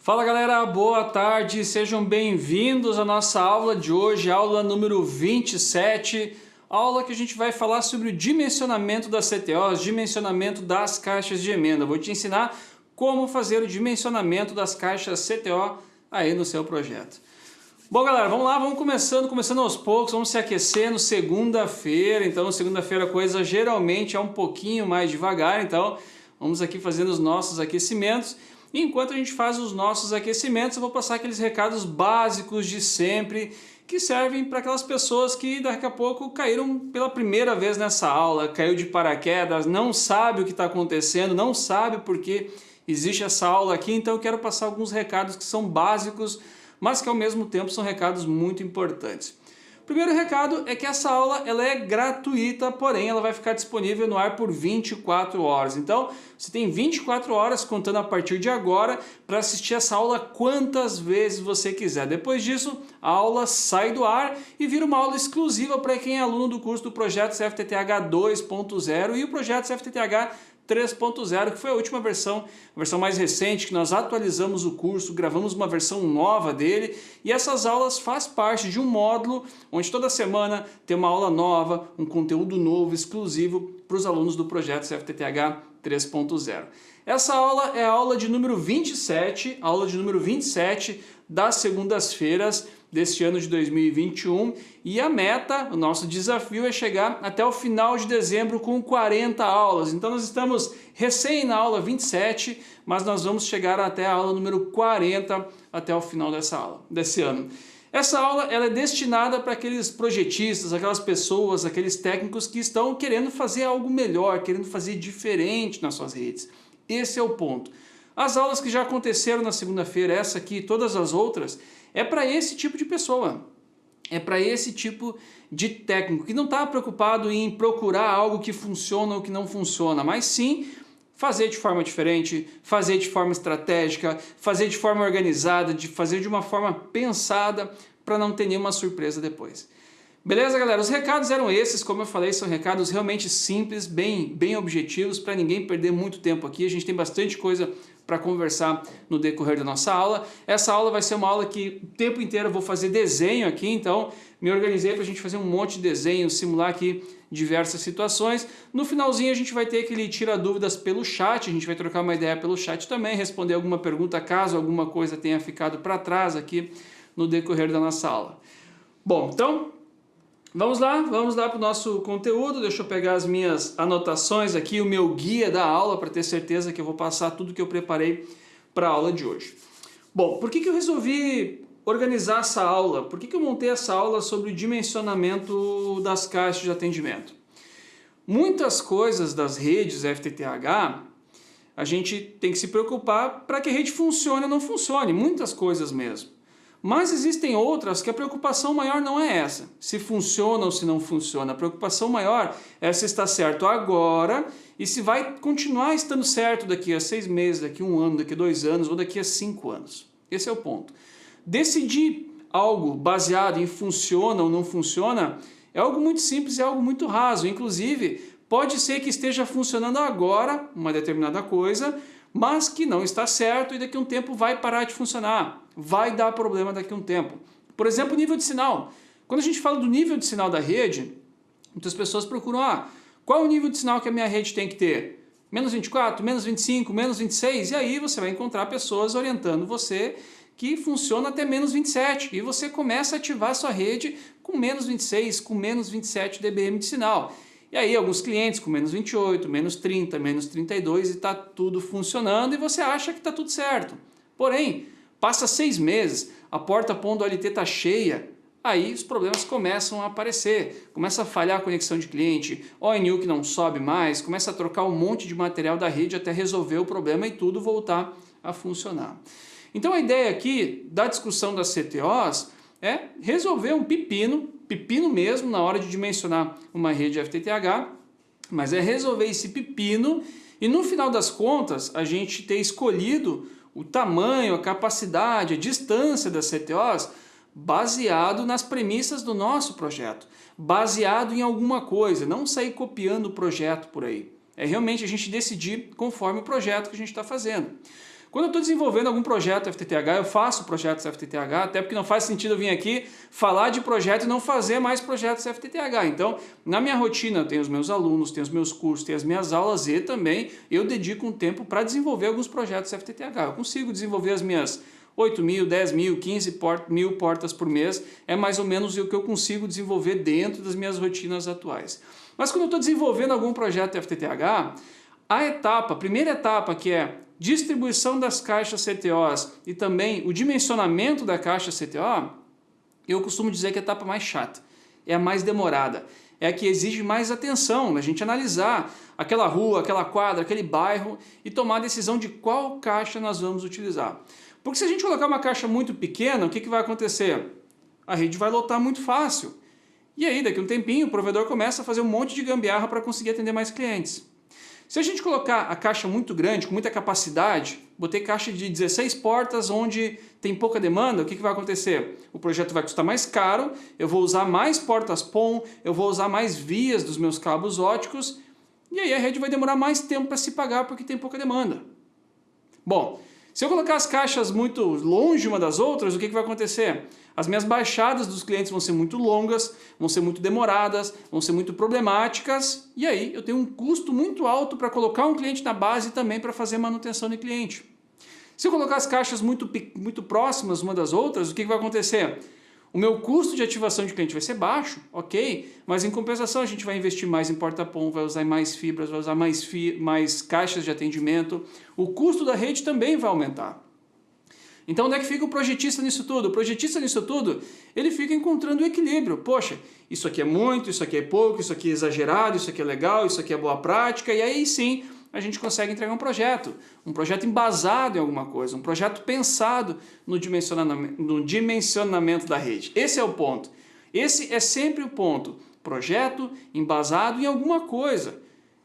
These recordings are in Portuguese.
Fala galera, boa tarde, sejam bem-vindos à nossa aula de hoje, aula número 27, aula que a gente vai falar sobre o dimensionamento das CTOs, dimensionamento das caixas de emenda. Vou te ensinar como fazer o dimensionamento das caixas CTO aí no seu projeto. Bom galera, vamos lá, vamos começando aos poucos, vamos se aquecendo segunda-feira. Então segunda-feira a coisa geralmente é um pouquinho mais devagar, então vamos aqui fazendo os nossos aquecimentos. E enquanto a gente faz os nossos aquecimentos, eu vou passar aqueles recados básicos de sempre que servem para aquelas pessoas que daqui a pouco caíram pela primeira vez nessa aula, caiu de paraquedas, não sabe o que está acontecendo, não sabe por que existe essa aula aqui, então eu quero passar alguns recados que são básicos, mas que ao mesmo tempo são recados muito importantes. O primeiro recado é que essa aula ela é gratuita, porém ela vai ficar disponível no ar por 24 horas. Então, você tem 24 horas contando a partir de agora para assistir essa aula quantas vezes você quiser. Depois disso, a aula sai do ar e vira uma aula exclusiva para quem é aluno do curso do Projeto CFTTH 2.0 e o Projeto CFTTH 3.0, que foi a última versão, a versão mais recente, que nós atualizamos o curso, gravamos uma versão nova dele, e essas aulas fazem parte de um módulo onde toda semana tem uma aula nova, um conteúdo novo, exclusivo para os alunos do projeto CFTTH 3.0. Essa aula é a aula de número 27, das segundas-feiras deste ano de 2021, e a meta, o nosso desafio é chegar até o final de dezembro com 40 aulas. Então nós estamos recém na aula 27, mas nós vamos chegar até a aula número 40 até o final desse ano. Essa aula ela é destinada para aqueles projetistas, aquelas pessoas, aqueles técnicos que estão querendo fazer algo melhor, querendo fazer diferente nas suas redes. Esse é o ponto. As aulas que já aconteceram na segunda-feira, essa aqui e todas as outras, é para esse tipo de pessoa, é para esse tipo de técnico que não está preocupado em procurar algo que funciona ou que não funciona, mas sim fazer de forma diferente, fazer de forma estratégica, fazer de forma organizada, fazer de uma forma pensada para não ter nenhuma surpresa depois. Beleza, galera? Os recados eram esses, como eu falei, são recados realmente simples, bem objetivos, para ninguém perder muito tempo aqui. A gente tem bastante coisa para conversar no decorrer da nossa aula. Essa aula vai ser uma aula que o tempo inteiro eu vou fazer desenho aqui, então me organizei para a gente fazer um monte de desenho, simular aqui diversas situações. No finalzinho a gente vai ter aquele tira dúvidas pelo chat, a gente vai trocar uma ideia pelo chat também, responder alguma pergunta caso alguma coisa tenha ficado para trás aqui no decorrer da nossa aula. Bom, então vamos lá para o nosso conteúdo. Deixa eu pegar as minhas anotações aqui, o meu guia da aula, para ter certeza que eu vou passar tudo que eu preparei para a aula de hoje. Bom, por que eu resolvi organizar essa aula? Por que eu montei essa aula sobre o dimensionamento das caixas de atendimento? Muitas coisas das redes FTTH, a gente tem que se preocupar para que a rede funcione ou não funcione, muitas coisas mesmo. Mas existem outras que a preocupação maior não é essa, se funciona ou se não funciona. A preocupação maior é se está certo agora e se vai continuar estando certo daqui a 6 meses, daqui a 1 ano, daqui a 2 anos ou daqui a 5 anos. Esse é o ponto. Decidir algo baseado em funciona ou não funciona é algo muito simples, é algo muito raso. Inclusive, pode ser que esteja funcionando agora uma determinada coisa, mas que não está certo e daqui a um tempo vai parar de funcionar, vai dar problema daqui a um tempo. Por exemplo, o nível de sinal. Quando a gente fala do nível de sinal da rede, muitas pessoas procuram, qual é o nível de sinal que a minha rede tem que ter? Menos 24, menos 25, menos 26, e aí você vai encontrar pessoas orientando você que funciona até menos 27, e você começa a ativar a sua rede com menos 26, com menos 27 dBm de sinal. E aí alguns clientes com menos 28, menos 30, menos 32 e está tudo funcionando e você acha que está tudo certo. Porém, passa 6 meses, a porta pondo OLT está cheia, aí os problemas começam a aparecer. Começa a falhar a conexão de cliente, ONU que não sobe mais, começa a trocar um monte de material da rede até resolver o problema e tudo voltar a funcionar. Então a ideia aqui da discussão das CTOs é resolver um pepino mesmo na hora de dimensionar uma rede FTTH, mas é resolver esse pepino e no final das contas a gente ter escolhido o tamanho, a capacidade, a distância das CTOs baseado nas premissas do nosso projeto, baseado em alguma coisa, não sair copiando o projeto por aí. É realmente a gente decidir conforme o projeto que a gente está fazendo. Quando eu estou desenvolvendo algum projeto FTTH, eu faço projetos FTTH, até porque não faz sentido eu vir aqui falar de projeto e não fazer mais projetos FTTH. Então, na minha rotina, eu tenho os meus alunos, tenho os meus cursos, tenho as minhas aulas e também eu dedico um tempo para desenvolver alguns projetos FTTH. Eu consigo desenvolver as minhas 8 mil, 10 mil, 15 mil portas por mês, é mais ou menos o que eu consigo desenvolver dentro das minhas rotinas atuais. Mas quando eu estou desenvolvendo algum projeto FTTH, a primeira etapa, que é distribuição das caixas CTOs e também o dimensionamento da caixa CTO, eu costumo dizer que é a etapa mais chata, é a mais demorada, é a que exige mais atenção, a gente analisar aquela rua, aquela quadra, aquele bairro e tomar a decisão de qual caixa nós vamos utilizar. Porque se a gente colocar uma caixa muito pequena, o que vai acontecer? A rede vai lotar muito fácil. E aí, daqui a um tempinho, o provedor começa a fazer um monte de gambiarra para conseguir atender mais clientes. Se a gente colocar a caixa muito grande, com muita capacidade, botei caixa de 16 portas onde tem pouca demanda, o que vai acontecer? O projeto vai custar mais caro, eu vou usar mais portas PON, eu vou usar mais vias dos meus cabos óticos, e aí a rede vai demorar mais tempo para se pagar porque tem pouca demanda. Bom, se eu colocar as caixas muito longe uma das outras, o que vai acontecer? As minhas baixadas dos clientes vão ser muito longas, vão ser muito demoradas, vão ser muito problemáticas, e aí eu tenho um custo muito alto para colocar um cliente na base e também para fazer manutenção de cliente. Se eu colocar as caixas muito próximas uma das outras, o que vai acontecer? O meu custo de ativação de cliente vai ser baixo, ok, mas em compensação a gente vai investir mais em porta-PON, vai usar mais fibras, vai usar mais caixas de atendimento, o custo da rede também vai aumentar. Então onde é que fica o projetista nisso tudo? O projetista nisso tudo, ele fica encontrando o equilíbrio. Poxa, isso aqui é muito, isso aqui é pouco, isso aqui é exagerado, isso aqui é legal, isso aqui é boa prática, e aí sim a gente consegue entregar um projeto embasado em alguma coisa, um projeto pensado no dimensionamento da rede. Esse é o ponto. Esse é sempre o ponto. Projeto embasado em alguma coisa,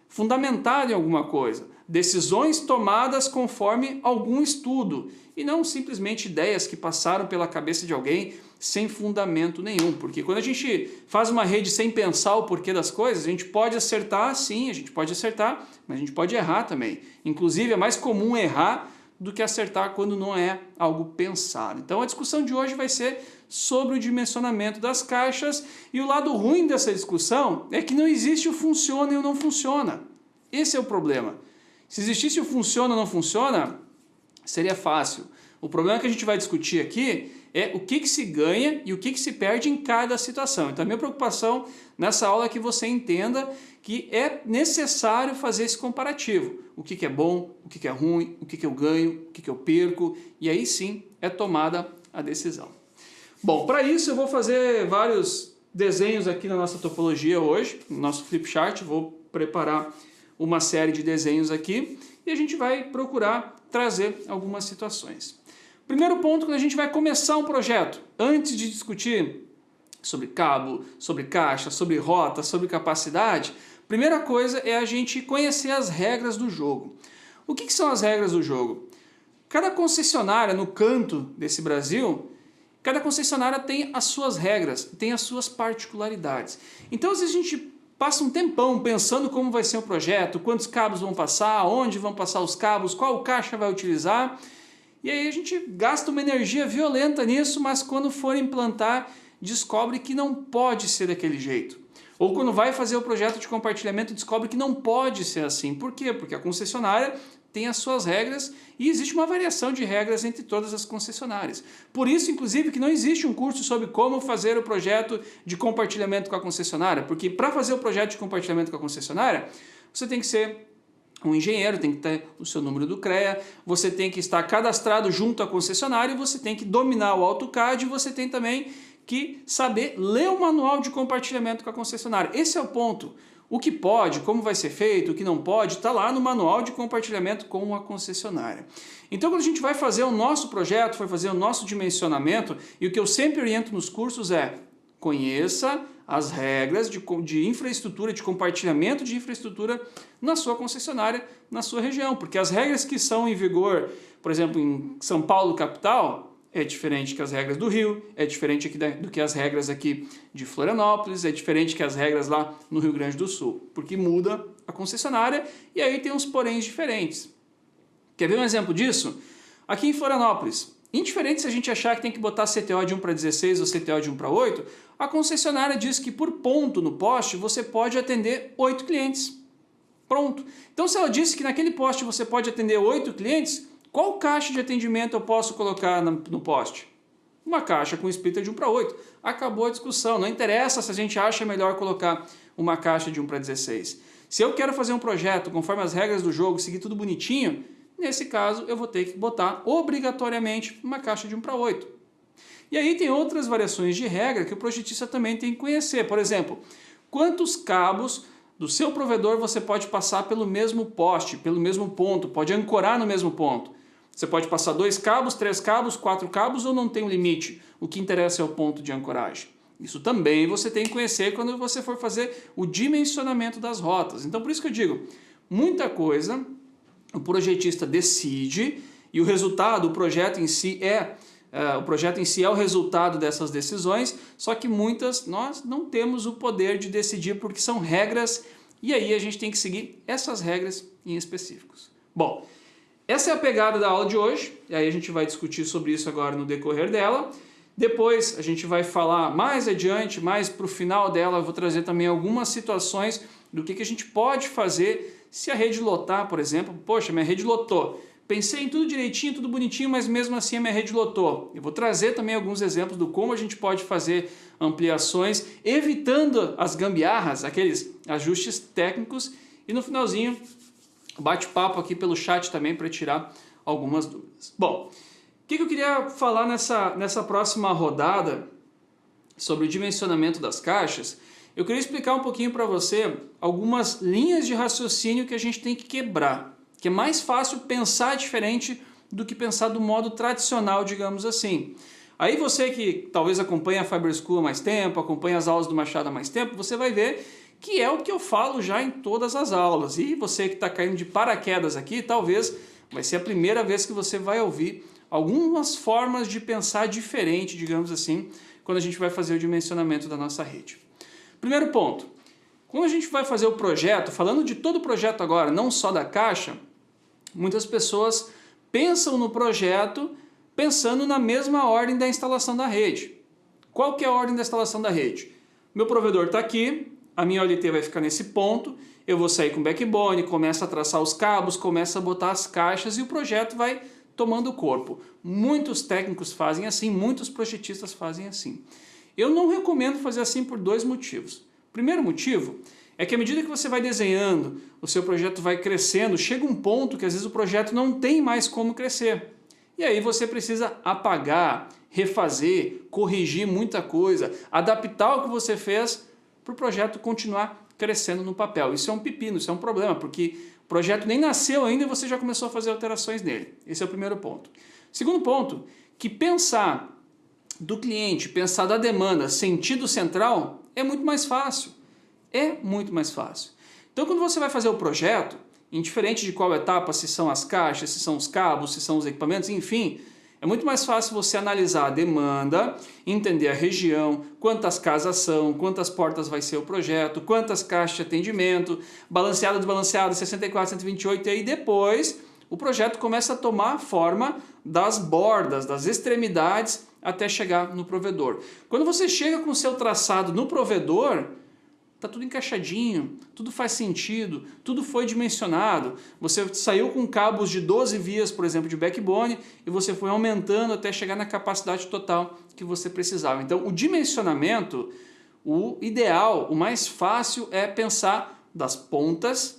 fundamentado em alguma coisa. Decisões tomadas conforme algum estudo e não simplesmente ideias que passaram pela cabeça de alguém sem fundamento nenhum. Porque quando a gente faz uma rede sem pensar o porquê das coisas, a gente pode acertar, sim, a gente pode acertar, mas a gente pode errar também. Inclusive é mais comum errar do que acertar quando não é algo pensado. Então a discussão de hoje vai ser sobre o dimensionamento das caixas e o lado ruim dessa discussão é que não existe o funciona e o não funciona. Esse é o problema. Se existisse o funciona ou não funciona, seria fácil. O problema que a gente vai discutir aqui é o que se ganha e o que se perde em cada situação. Então a minha preocupação nessa aula é que você entenda que é necessário fazer esse comparativo. O que é bom, o que é ruim, o que eu ganho, o que eu perco, e aí sim é tomada a decisão. Bom, para isso eu vou fazer vários desenhos aqui na nossa topologia hoje, no nosso flipchart, vou preparar uma série de desenhos aqui e a gente vai procurar trazer algumas situações. Primeiro ponto, quando a gente vai começar um projeto, antes de discutir sobre cabo, sobre caixa, sobre rota, sobre capacidade, primeira coisa é a gente conhecer as regras do jogo. O que são as regras do jogo? Cada concessionária no canto desse Brasil, cada concessionária tem as suas regras, tem as suas particularidades. Então, às vezes a gente passa um tempão pensando como vai ser o projeto, quantos cabos vão passar, onde vão passar os cabos, qual caixa vai utilizar. E aí a gente gasta uma energia violenta nisso, mas quando for implantar, descobre que não pode ser daquele jeito. Ou quando vai fazer o projeto de compartilhamento, descobre que não pode ser assim. Por quê? Porque a concessionária tem as suas regras e existe uma variação de regras entre todas as concessionárias. Por isso, inclusive, que não existe um curso sobre como fazer o projeto de compartilhamento com a concessionária, porque para fazer o projeto de compartilhamento com a concessionária, você tem que ser um engenheiro, tem que ter o seu número do CREA, você tem que estar cadastrado junto à concessionária, você tem que dominar o AutoCAD e você tem também que saber ler o manual de compartilhamento com a concessionária. Esse é o ponto. O que pode, como vai ser feito, o que não pode, está lá no manual de compartilhamento com a concessionária. Então, quando a gente vai fazer o nosso projeto, vai fazer o nosso dimensionamento, e o que eu sempre oriento nos cursos é: conheça as regras de infraestrutura, de compartilhamento de infraestrutura na sua concessionária, na sua região. Porque as regras que são em vigor, por exemplo, em São Paulo, capital, é diferente que as regras do Rio, é diferente do que as regras aqui de Florianópolis, é diferente que as regras lá no Rio Grande do Sul, porque muda a concessionária e aí tem uns poréns diferentes. Quer ver um exemplo disso? Aqui em Florianópolis, indiferente se a gente achar que tem que botar CTO de 1 para 16 ou CTO de 1 para 8, a concessionária diz que por ponto no poste você pode atender 8 clientes. Pronto. Então se ela disse que naquele poste você pode atender 8 clientes, qual caixa de atendimento eu posso colocar no poste? Uma caixa com splitter de 1 para 8. Acabou a discussão. Não interessa se a gente acha melhor colocar uma caixa de 1 para 16. Se eu quero fazer um projeto conforme as regras do jogo, seguir tudo bonitinho, nesse caso eu vou ter que botar obrigatoriamente uma caixa de 1 para 8. E aí tem outras variações de regra que o projetista também tem que conhecer. Por exemplo, quantos cabos do seu provedor você pode passar pelo mesmo poste, pelo mesmo ponto, pode ancorar no mesmo ponto. Você pode passar 2 cabos, 3 cabos, 4 cabos ou não tem um limite? O que interessa é o ponto de ancoragem. Isso também você tem que conhecer quando você for fazer o dimensionamento das rotas. Então por isso que eu digo, muita coisa o projetista decide e o resultado, o projeto em si é o resultado dessas decisões, só que muitas nós não temos o poder de decidir porque são regras e aí a gente tem que seguir essas regras em específicos. Bom, essa é a pegada da aula de hoje, e aí a gente vai discutir sobre isso agora no decorrer dela. Depois a gente vai falar mais adiante, mais para o final dela, eu vou trazer também algumas situações do que a gente pode fazer se a rede lotar, por exemplo. Poxa, minha rede lotou. Pensei em tudo direitinho, tudo bonitinho, mas mesmo assim a minha rede lotou. Eu vou trazer também alguns exemplos do como a gente pode fazer ampliações, evitando as gambiarras, aqueles ajustes técnicos. E no finalzinho, bate-papo aqui pelo chat também para tirar algumas dúvidas. Bom, o que eu queria falar nessa próxima rodada sobre o dimensionamento das caixas? Eu queria explicar um pouquinho para você algumas linhas de raciocínio que a gente tem que quebrar. Que é mais fácil pensar diferente do que pensar do modo tradicional, digamos assim. Aí você que talvez acompanha a Fiber School há mais tempo, acompanha as aulas do Machado há mais tempo, você vai ver que é o que eu falo já em todas as aulas. E você que está caindo de paraquedas aqui, talvez vai ser a primeira vez que você vai ouvir algumas formas de pensar diferente, digamos assim, quando a gente vai fazer o dimensionamento da nossa rede. Primeiro ponto, quando a gente vai fazer o projeto, falando de todo o projeto agora, não só da caixa, muitas pessoas pensam no projeto pensando na mesma ordem da instalação da rede. Qual que é a ordem da instalação da rede? Meu provedor está aqui, a minha OLT vai ficar nesse ponto, eu vou sair com backbone, começo a traçar os cabos, começo a botar as caixas e o projeto vai tomando corpo. Muitos técnicos fazem assim, muitos projetistas fazem assim. Eu não recomendo fazer assim por 2 motivos. Primeiro motivo é que à medida que você vai desenhando, o seu projeto vai crescendo, chega um ponto que às vezes o projeto não tem mais como crescer. E aí você precisa apagar, refazer, corrigir muita coisa, adaptar o que você fez para o projeto continuar crescendo no papel. Isso é um pepino, isso é um problema, porque o projeto nem nasceu ainda e você já começou a fazer alterações nele. Esse é o primeiro ponto. Segundo ponto, que pensar do cliente, pensar da demanda, sentido central, é muito mais fácil. É muito mais fácil. Então quando você vai fazer o projeto, indiferente de qual etapa, se são as caixas, se são os cabos, se são os equipamentos, enfim, é muito mais fácil você analisar a demanda, entender a região, quantas casas são, quantas portas vai ser o projeto, quantas caixas de atendimento, balanceado, desbalanceado, 64, 128, e aí depois o projeto começa a tomar a forma das bordas, das extremidades, até chegar no provedor. Quando você chega com o seu traçado no provedor, está tudo encaixadinho, tudo faz sentido, tudo foi dimensionado. Você saiu com cabos de 12 vias, por exemplo, de backbone, e você foi aumentando até chegar na capacidade total que você precisava. Então, o dimensionamento, o ideal, o mais fácil é pensar das pontas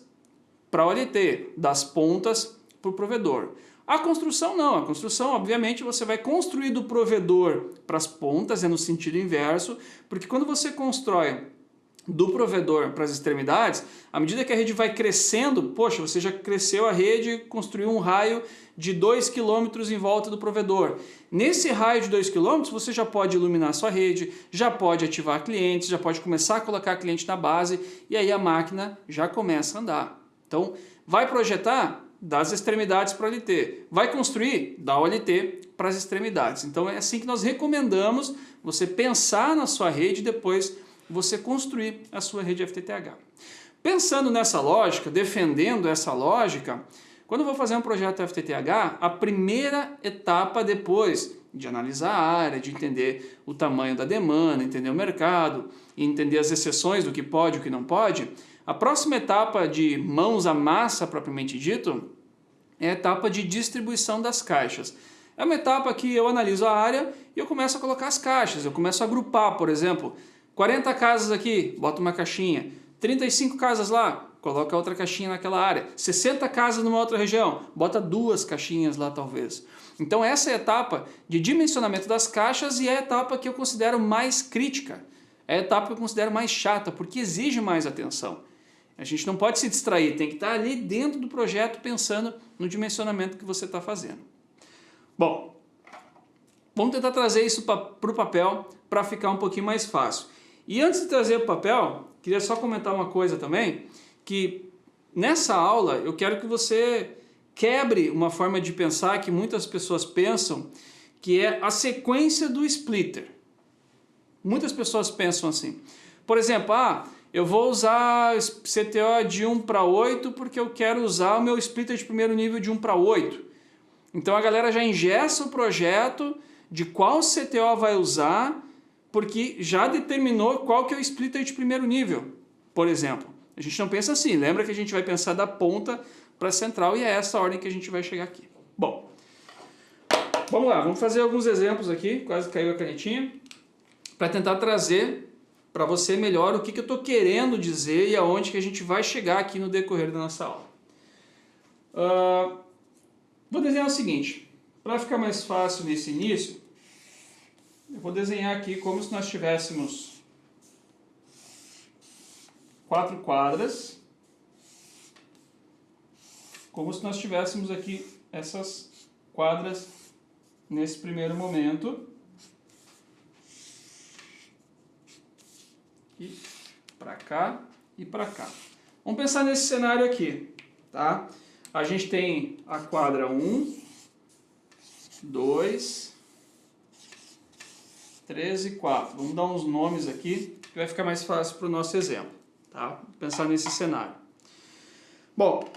para a OLT, das pontas para o provedor. A construção não, a construção obviamente você vai construir do provedor para as pontas, é no sentido inverso, porque quando você constrói do provedor para as extremidades, à medida que a rede vai crescendo, poxa, você já cresceu a rede, construiu um raio de 2 km em volta do provedor. Nesse raio de 2 km você já pode iluminar a sua rede, já pode ativar clientes, já pode começar a colocar cliente na base e aí a máquina já começa a andar. Então, vai projetar? Das extremidades para a OLT. Vai construir? Da OLT para as extremidades. Então é assim que nós recomendamos você pensar na sua rede e depois você construir a sua rede FTTH. Pensando nessa lógica, defendendo essa lógica, Quando eu vou fazer um projeto FTTH, a primeira etapa depois de analisar a área, de entender o tamanho da demanda, entender o mercado, entender as exceções do que pode e o que não pode, a próxima etapa de mãos à massa, propriamente dito, é a etapa de distribuição das caixas. É uma etapa que eu analiso a área e eu começo a colocar as caixas, eu começo a agrupar, por exemplo, 40 casas aqui, bota uma caixinha, 35 casas lá, coloca outra caixinha naquela área, 60 casas numa outra região, bota 2 caixinhas lá talvez. Então essa é a etapa de dimensionamento das caixas e é a etapa que eu considero mais crítica, é a etapa que eu considero mais chata, porque exige mais atenção. A gente não pode se distrair, tem que estar ali dentro do projeto pensando no dimensionamento que você está fazendo. Bom, vamos tentar trazer isso para o papel para ficar um pouquinho mais fácil. E antes de trazer para o papel, queria só comentar uma coisa também, que nessa aula eu quero que você quebre uma forma de pensar que muitas pessoas pensam, que é a sequência do splitter. Muitas pessoas pensam assim. Por exemplo, eu vou usar CTO de 1 para 8 porque eu quero usar o meu splitter de primeiro nível de 1 para 8. Então a galera já engessa o projeto de qual CTO vai usar, porque já determinou qual que é o splitter de primeiro nível, por exemplo. A gente não pensa assim, lembra que a gente vai pensar da ponta para a central e é essa a ordem que a gente vai chegar aqui. Bom, vamos lá, vamos fazer alguns exemplos aqui, quase caiu a canetinha, para tentar trazer para você melhor o que eu estou querendo dizer e aonde que a gente vai chegar aqui no decorrer da nossa aula. Vou desenhar o seguinte, para ficar mais fácil nesse início, eu vou desenhar aqui como se nós tivéssemos 4 quadras, como se nós tivéssemos aqui essas quadras nesse primeiro momento. E para cá e para cá. Vamos pensar nesse cenário aqui, tá? A gente tem a quadra 1, 2, 3 e 4. Vamos dar uns nomes aqui, que vai ficar mais fácil para o nosso exemplo, tá? Vou pensar nesse cenário. Bom,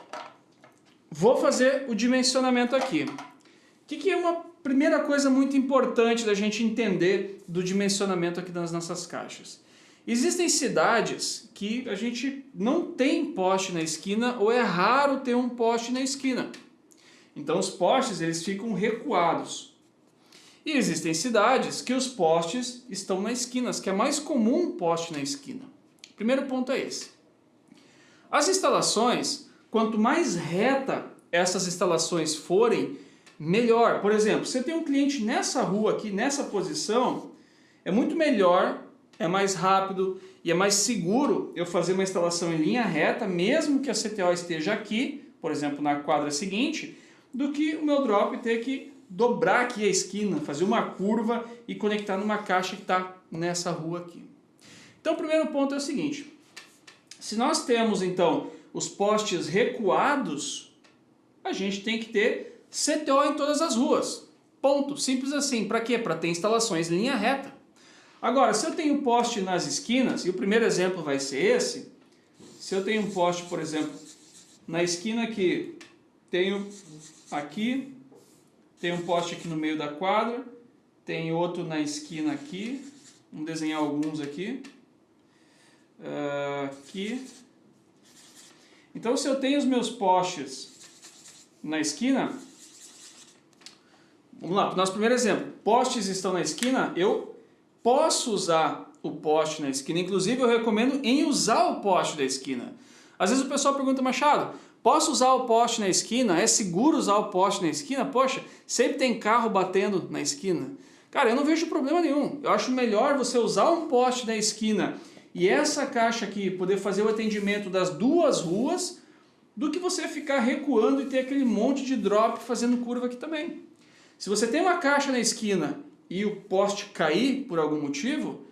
vou fazer o dimensionamento aqui. O que é uma primeira coisa muito importante da gente entender do dimensionamento aqui das nossas caixas? Existem cidades que a gente não tem poste na esquina ou é raro ter um poste na esquina. Então os postes eles ficam recuados. E existem cidades que os postes estão na esquina, que é mais comum um poste na esquina. O primeiro ponto é esse. As instalações, quanto mais reta essas instalações forem, melhor. Por exemplo, você tem um cliente nessa rua aqui, nessa posição, é muito melhor, é mais rápido e é mais seguro eu fazer uma instalação em linha reta, mesmo que a CTO esteja aqui, por exemplo, na quadra seguinte, do que o meu drop ter que dobrar aqui a esquina, fazer uma curva e conectar numa caixa que está nessa rua aqui. Então o primeiro ponto é o seguinte, se nós temos então os postes recuados, a gente tem que ter CTO em todas as ruas. Ponto. Simples assim. Para quê? Para ter instalações em linha reta. Agora, se eu tenho poste nas esquinas, e o primeiro exemplo vai ser esse, se eu tenho um poste, por exemplo, na esquina aqui, tenho um poste aqui no meio da quadra, tem outro na esquina aqui, vamos desenhar alguns aqui, aqui. Então, se eu tenho os meus postes na esquina, vamos lá, para o nosso primeiro exemplo, postes estão na esquina, eu posso usar o poste na esquina, inclusive eu recomendo em usar o poste da esquina. Às vezes o pessoal pergunta, Machado, posso usar o poste na esquina? É seguro usar o poste na esquina? Poxa, sempre tem carro batendo na esquina. Cara, eu não vejo problema nenhum. Eu acho melhor você usar um poste na esquina e essa caixa aqui poder fazer o atendimento das duas ruas do que você ficar recuando e ter aquele monte de drop fazendo curva aqui também. Se você tem uma caixa na esquina e o poste cair por algum motivo,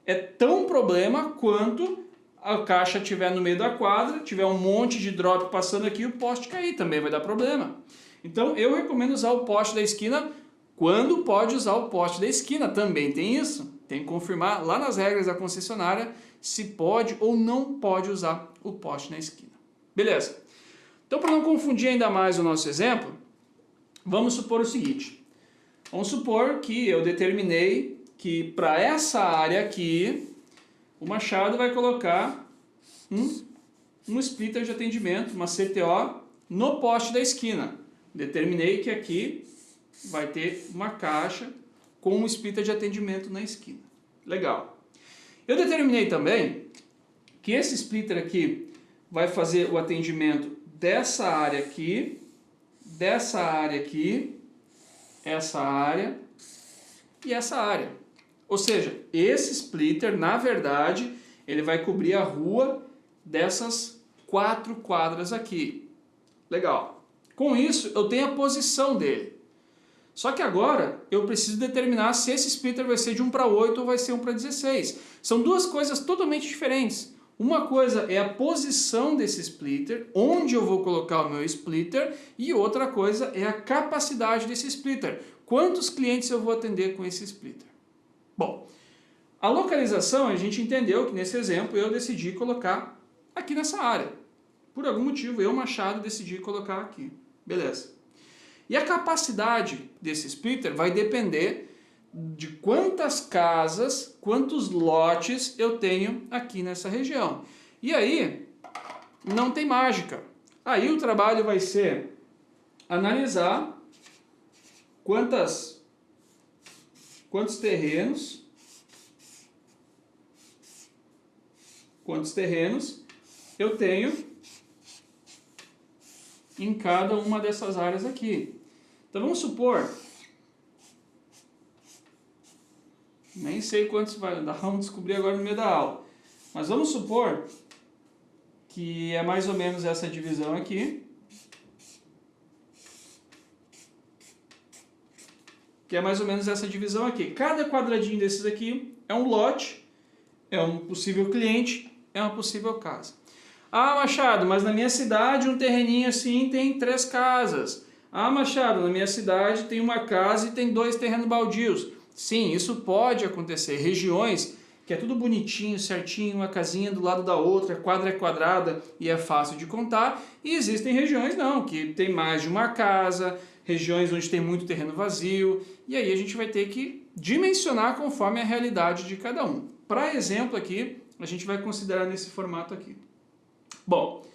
é tão problema quanto a caixa estiver no meio da quadra, tiver um monte de drop passando aqui e o poste cair, também vai dar problema. Então eu recomendo usar o poste da esquina quando pode usar o poste da esquina, também tem isso. Tem que confirmar lá nas regras da concessionária se pode ou não pode usar o poste na esquina. Beleza. Então, para não confundir ainda mais o nosso exemplo, vamos supor o seguinte. Vamos supor que eu determinei que para essa área aqui, o Machado vai colocar um splitter de atendimento, uma CTO, no poste da esquina. Determinei que aqui vai ter uma caixa com um splitter de atendimento na esquina. Legal. Eu determinei também que esse splitter aqui vai fazer o atendimento dessa área aqui, essa área e essa área. Ou seja, esse splitter, na verdade, ele vai cobrir a rua dessas 4 quadras aqui. Legal. Com isso, eu tenho a posição dele. Só que agora eu preciso determinar se esse splitter vai ser de 1 para 8 ou vai ser 1 para 16. São duas coisas totalmente diferentes. Uma coisa é a posição desse splitter, onde eu vou colocar o meu splitter, e outra coisa é a capacidade desse splitter. Quantos clientes eu vou atender com esse splitter? Bom, a localização a gente entendeu que nesse exemplo eu decidi colocar aqui nessa área. Por algum motivo eu, Machado, decidi colocar aqui. Beleza. E a capacidade desse splitter vai depender de quantas casas, quantos lotes eu tenho aqui nessa região. E aí, não tem mágica. Aí o trabalho vai ser analisar quantos terrenos eu tenho em cada uma dessas áreas aqui. Então vamos supor, nem sei quantos vai dar, vamos descobrir agora no meio da aula, mas vamos supor que é mais ou menos essa divisão aqui, Cada quadradinho desses aqui é um lote, é um possível cliente, é uma possível casa. Ah, Machado, mas na minha cidade um terreninho assim tem 3 casas. Ah, Machado, na minha cidade tem uma casa e tem 2 terrenos baldios. Sim, isso pode acontecer. Regiões que é tudo bonitinho, certinho, uma casinha do lado da outra, quadra é quadrada e é fácil de contar. E existem regiões não, que tem mais de uma casa, regiões onde tem muito terreno vazio. E aí a gente vai ter que dimensionar conforme a realidade de cada um. Para exemplo aqui, a gente vai considerar nesse formato aqui. Bom,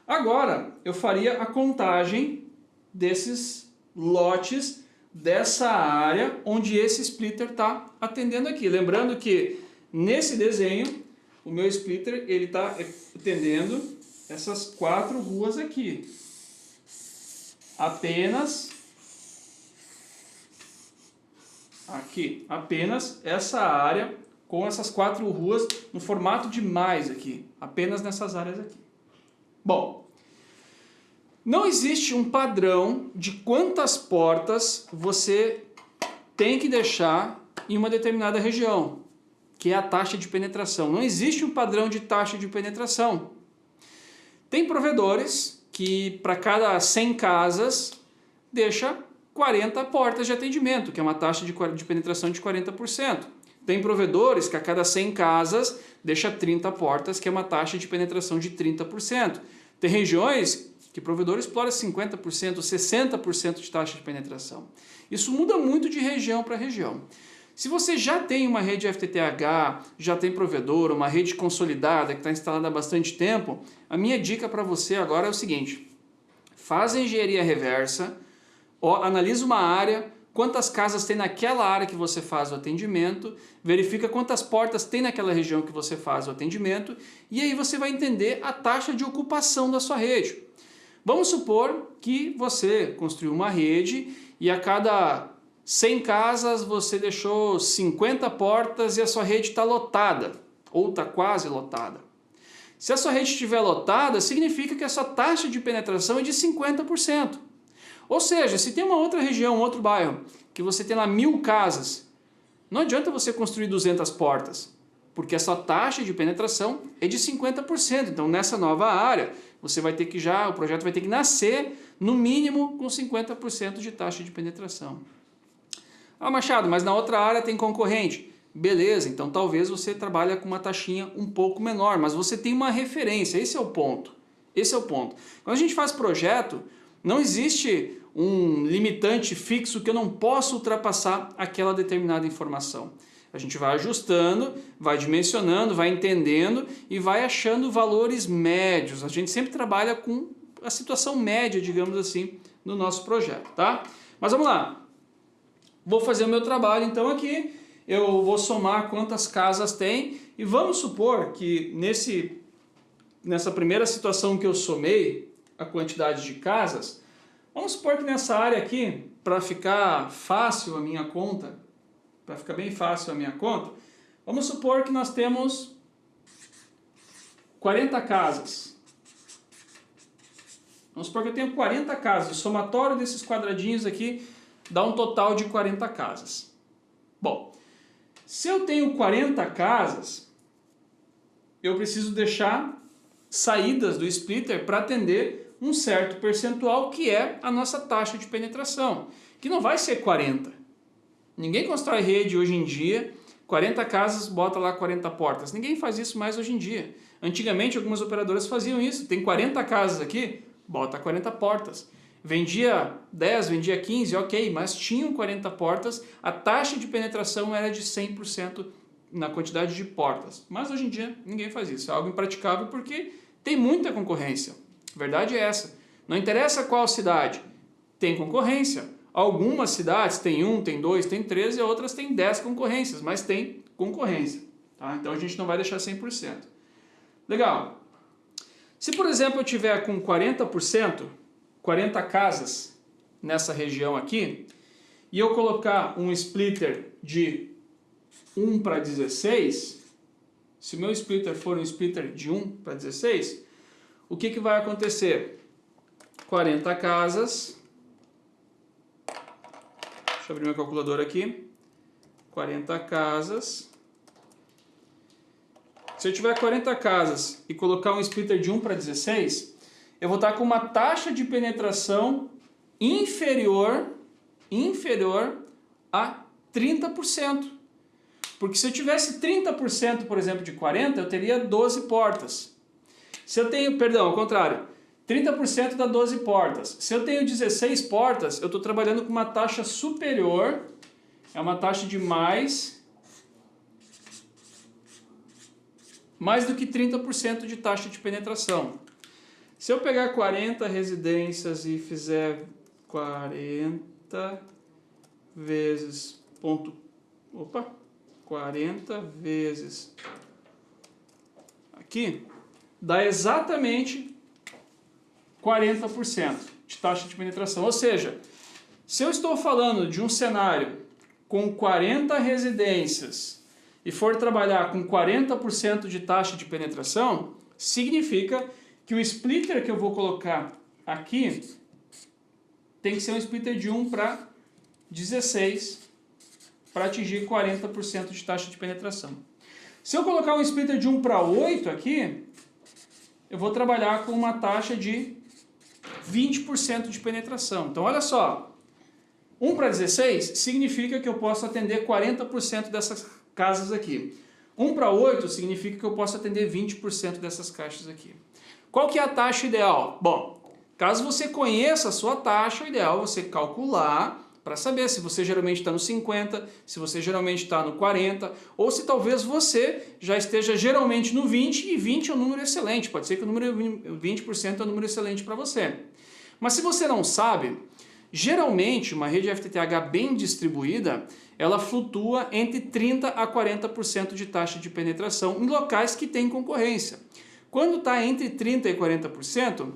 agora eu faria a contagem desses lotes dessa área onde esse splitter está atendendo aqui. Lembrando que nesse desenho o meu splitter ele está atendendo essas 4 ruas aqui. Apenas essa área com essas 4 ruas no formato de mais aqui, apenas nessas áreas aqui. Bom, não existe um padrão de quantas portas você tem que deixar em uma determinada região, que é a taxa de penetração. Não existe um padrão de taxa de penetração. Tem provedores que para cada 100 casas deixa 40 portas de atendimento, que é uma taxa de penetração de 40%. Tem provedores que a cada 100 casas deixa 30 portas, que é uma taxa de penetração de 30%. Tem regiões que o provedor explora 50%, 60% de taxa de penetração. Isso muda muito de região para região. Se você já tem uma rede FTTH, já tem provedor, uma rede consolidada que está instalada há bastante tempo, a minha dica para você agora é o seguinte: faz a engenharia reversa, analisa uma área, quantas casas tem naquela área que você faz o atendimento, verifica quantas portas tem naquela região que você faz o atendimento, e aí você vai entender a taxa de ocupação da sua rede. Vamos supor que você construiu uma rede e a cada 100 casas você deixou 50 portas e a sua rede está lotada, ou está quase lotada. Se a sua rede estiver lotada, significa que a sua taxa de penetração é de 50%. Ou seja, se tem uma outra região, um outro bairro, que você tem lá 1000 casas, não adianta você construir 200 portas, porque a sua taxa de penetração é de 50%. Então, nessa nova área, você vai ter que o projeto vai ter que nascer, no mínimo, com 50% de taxa de penetração. Ah, Machado, mas na outra área tem concorrente. Beleza, então talvez você trabalhe com uma taxinha um pouco menor, mas você tem uma referência, esse é o ponto. Esse é o ponto. Quando a gente faz projeto, não existe um limitante fixo que eu não possa ultrapassar aquela determinada informação. A gente vai ajustando, vai dimensionando, vai entendendo e vai achando valores médios. A gente sempre trabalha com a situação média, digamos assim, no nosso projeto, tá? Mas vamos lá. Vou fazer o meu trabalho então aqui. Eu vou somar quantas casas tem e vamos supor que nessa primeira situação que eu somei a quantidade de casas, vamos supor que nessa área aqui, para ficar fácil a minha conta, para ficar bem fácil a minha conta, vamos supor que nós temos 40 casas. Vamos supor que eu tenho 40 casas. O somatório desses quadradinhos aqui dá um total de 40 casas. Bom, se eu tenho 40 casas, eu preciso deixar saídas do splitter para atender um certo percentual que é a nossa taxa de penetração, que não vai ser 40. Ninguém constrói rede hoje em dia, 40 casas, bota lá 40 portas. Ninguém faz isso mais hoje em dia. Antigamente algumas operadoras faziam isso. Tem 40 casas aqui, bota 40 portas. Vendia 10, vendia 15, ok, mas tinham 40 portas, a taxa de penetração era de 100% na quantidade de portas. Mas hoje em dia ninguém faz isso, é algo impraticável porque tem muita concorrência. A verdade é essa. Não interessa qual cidade, tem concorrência. Algumas cidades tem 1, tem 2, tem 3 e outras tem 10 concorrências, mas tem concorrência. Tá? Então a gente não vai deixar 100%. Legal. Se por exemplo eu tiver com 40%, 40 casas nessa região aqui, e eu colocar um splitter de 1 para 16, se o meu splitter for um splitter de 1 para 16, o que vai acontecer? 40 casas, deixa eu abrir meu calculador aqui, 40 casas, se eu tiver 40 casas e colocar um splitter de 1 para 16, eu vou estar com uma taxa de penetração inferior a 30%. Porque se eu tivesse 30%, por exemplo, de 40, eu teria 12 portas. Se eu tenho, perdão, ao contrário, 30% dá 12 portas. Se eu tenho 16 portas, eu estou trabalhando com uma taxa superior, é uma taxa de mais do que 30% de taxa de penetração. Se eu pegar 40 residências e fizer 40 vezes 40 vezes aqui, dá exatamente 40% de taxa de penetração. Ou seja, se eu estou falando de um cenário com 40 residências e for trabalhar com 40% de taxa de penetração, significa que o splitter que eu vou colocar aqui tem que ser um splitter de 1 para 16 para atingir 40% de taxa de penetração. Se eu colocar um splitter de 1 para 8 aqui, eu vou trabalhar com uma taxa de 20% de penetração. Então olha só, 1 para 16 significa que eu posso atender 40% dessas casas aqui. 1 para 8 significa que eu posso atender 20% dessas caixas aqui. Qual que é a taxa ideal? Bom, caso você conheça a sua taxa, o ideal é você calcular para saber se você geralmente está no 50, se você geralmente está no 40, ou se talvez você já esteja geralmente no 20, e 20 é um número excelente, pode ser que o número 20% é um número excelente para você. Mas se você não sabe, geralmente uma rede FTTH bem distribuída, ela flutua entre 30% a 40% de taxa de penetração em locais que têm concorrência. Quando está entre 30% e 40%,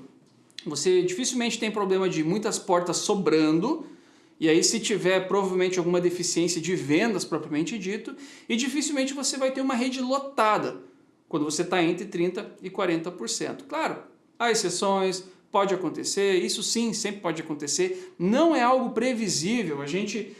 você dificilmente tem problema de muitas portas sobrando, e aí se tiver provavelmente alguma deficiência de vendas propriamente dito, e dificilmente você vai ter uma rede lotada, quando você está entre 30% e 40%. Claro, há exceções, pode acontecer, isso sim, sempre pode acontecer, não é algo previsível, a gente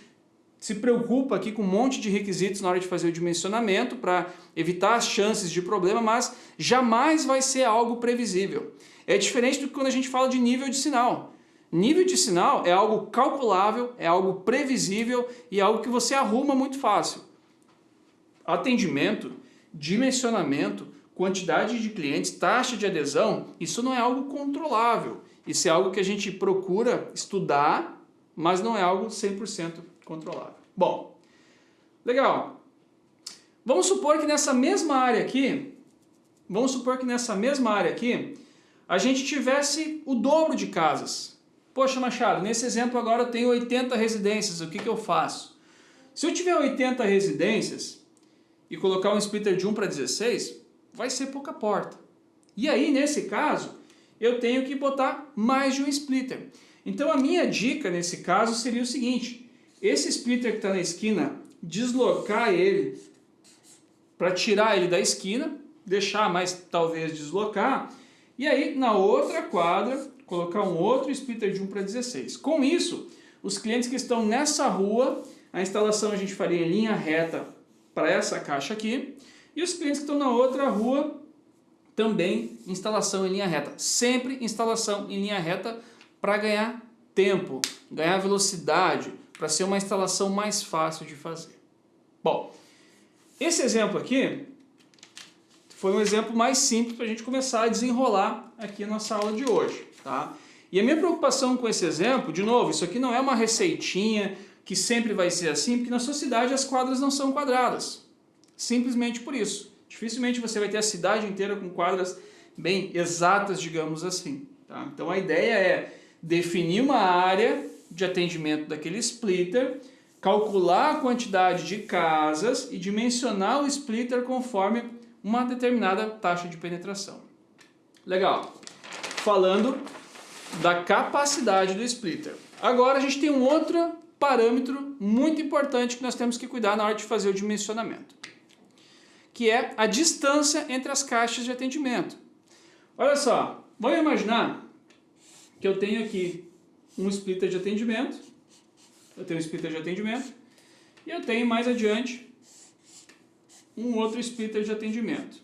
se preocupa aqui com um monte de requisitos na hora de fazer o dimensionamento para evitar as chances de problema, mas jamais vai ser algo previsível. É diferente do que quando a gente fala de nível de sinal. Nível de sinal é algo calculável, é algo previsível e é algo que você arruma muito fácil. Atendimento, dimensionamento, quantidade de clientes, taxa de adesão, isso não é algo controlável. Isso é algo que a gente procura estudar, mas não é algo 100% controlável. Bom, legal. Vamos supor que nessa mesma área aqui, a gente tivesse o dobro de casas. Poxa, Machado, nesse exemplo agora eu tenho 80 residências, o que eu faço? Se eu tiver 80 residências e colocar um splitter de 1 para 16, vai ser pouca porta. E aí, nesse caso, eu tenho que botar mais de um splitter. Então a minha dica nesse caso seria o seguinte: esse splitter que está na esquina, deslocar ele para tirar ele da esquina, deixar, mas talvez deslocar, e aí na outra quadra colocar um outro splitter de 1 para 16. Com isso, os clientes que estão nessa rua, a instalação a gente faria em linha reta para essa caixa aqui, e os clientes que estão na outra rua, também instalação em linha reta. Sempre instalação em linha reta para ganhar tempo, ganhar velocidade, para ser uma instalação mais fácil de fazer. Bom, esse exemplo aqui foi um exemplo mais simples para a gente começar a desenrolar aqui a nossa aula de hoje, tá? E a minha preocupação com esse exemplo, de novo, isso aqui não é uma receitinha que sempre vai ser assim, porque na sua cidade as quadras não são quadradas. Simplesmente por isso. Dificilmente você vai ter a cidade inteira com quadras bem exatas, digamos assim, tá? Então a ideia é definir uma área de atendimento daquele splitter, calcular a quantidade de casas e dimensionar o splitter conforme uma determinada taxa de penetração. Legal. Falando da capacidade do splitter. Agora a gente tem um outro parâmetro muito importante que nós temos que cuidar na hora de fazer o dimensionamento, que é a distância entre as caixas de atendimento. Olha só, vamos imaginar que eu tenho aqui um splitter de atendimento, e eu tenho mais adiante um outro splitter de atendimento.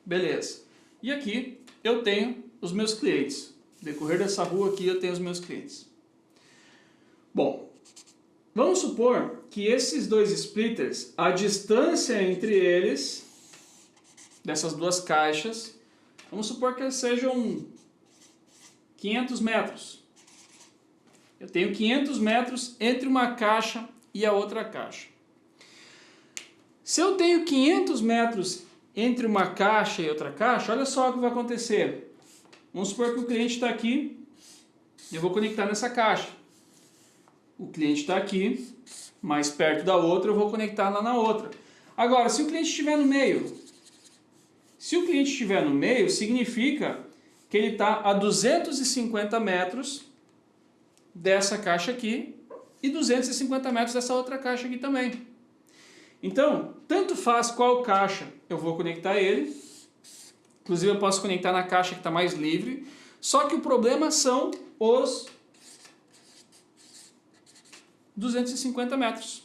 Beleza. E aqui eu tenho os meus clientes. No decorrer dessa rua aqui eu tenho os meus clientes. Bom, vamos supor que esses dois splitters, a distância entre eles, dessas duas caixas, vamos supor que eles sejam 500 metros. Eu tenho 500 metros entre uma caixa e a outra caixa. Se eu tenho 500 metros entre uma caixa e outra caixa, olha só o que vai acontecer. Vamos supor que o cliente está aqui, eu vou conectar nessa caixa. O cliente está aqui, mais perto da outra, eu vou conectar lá na outra. Agora, se o cliente estiver no meio, significa que ele está a 250 metros dessa caixa aqui e 250 metros dessa outra caixa aqui também. Então, tanto faz qual caixa eu vou conectar ele. Inclusive eu posso conectar na caixa que está mais livre. Só que o problema são os 250 metros.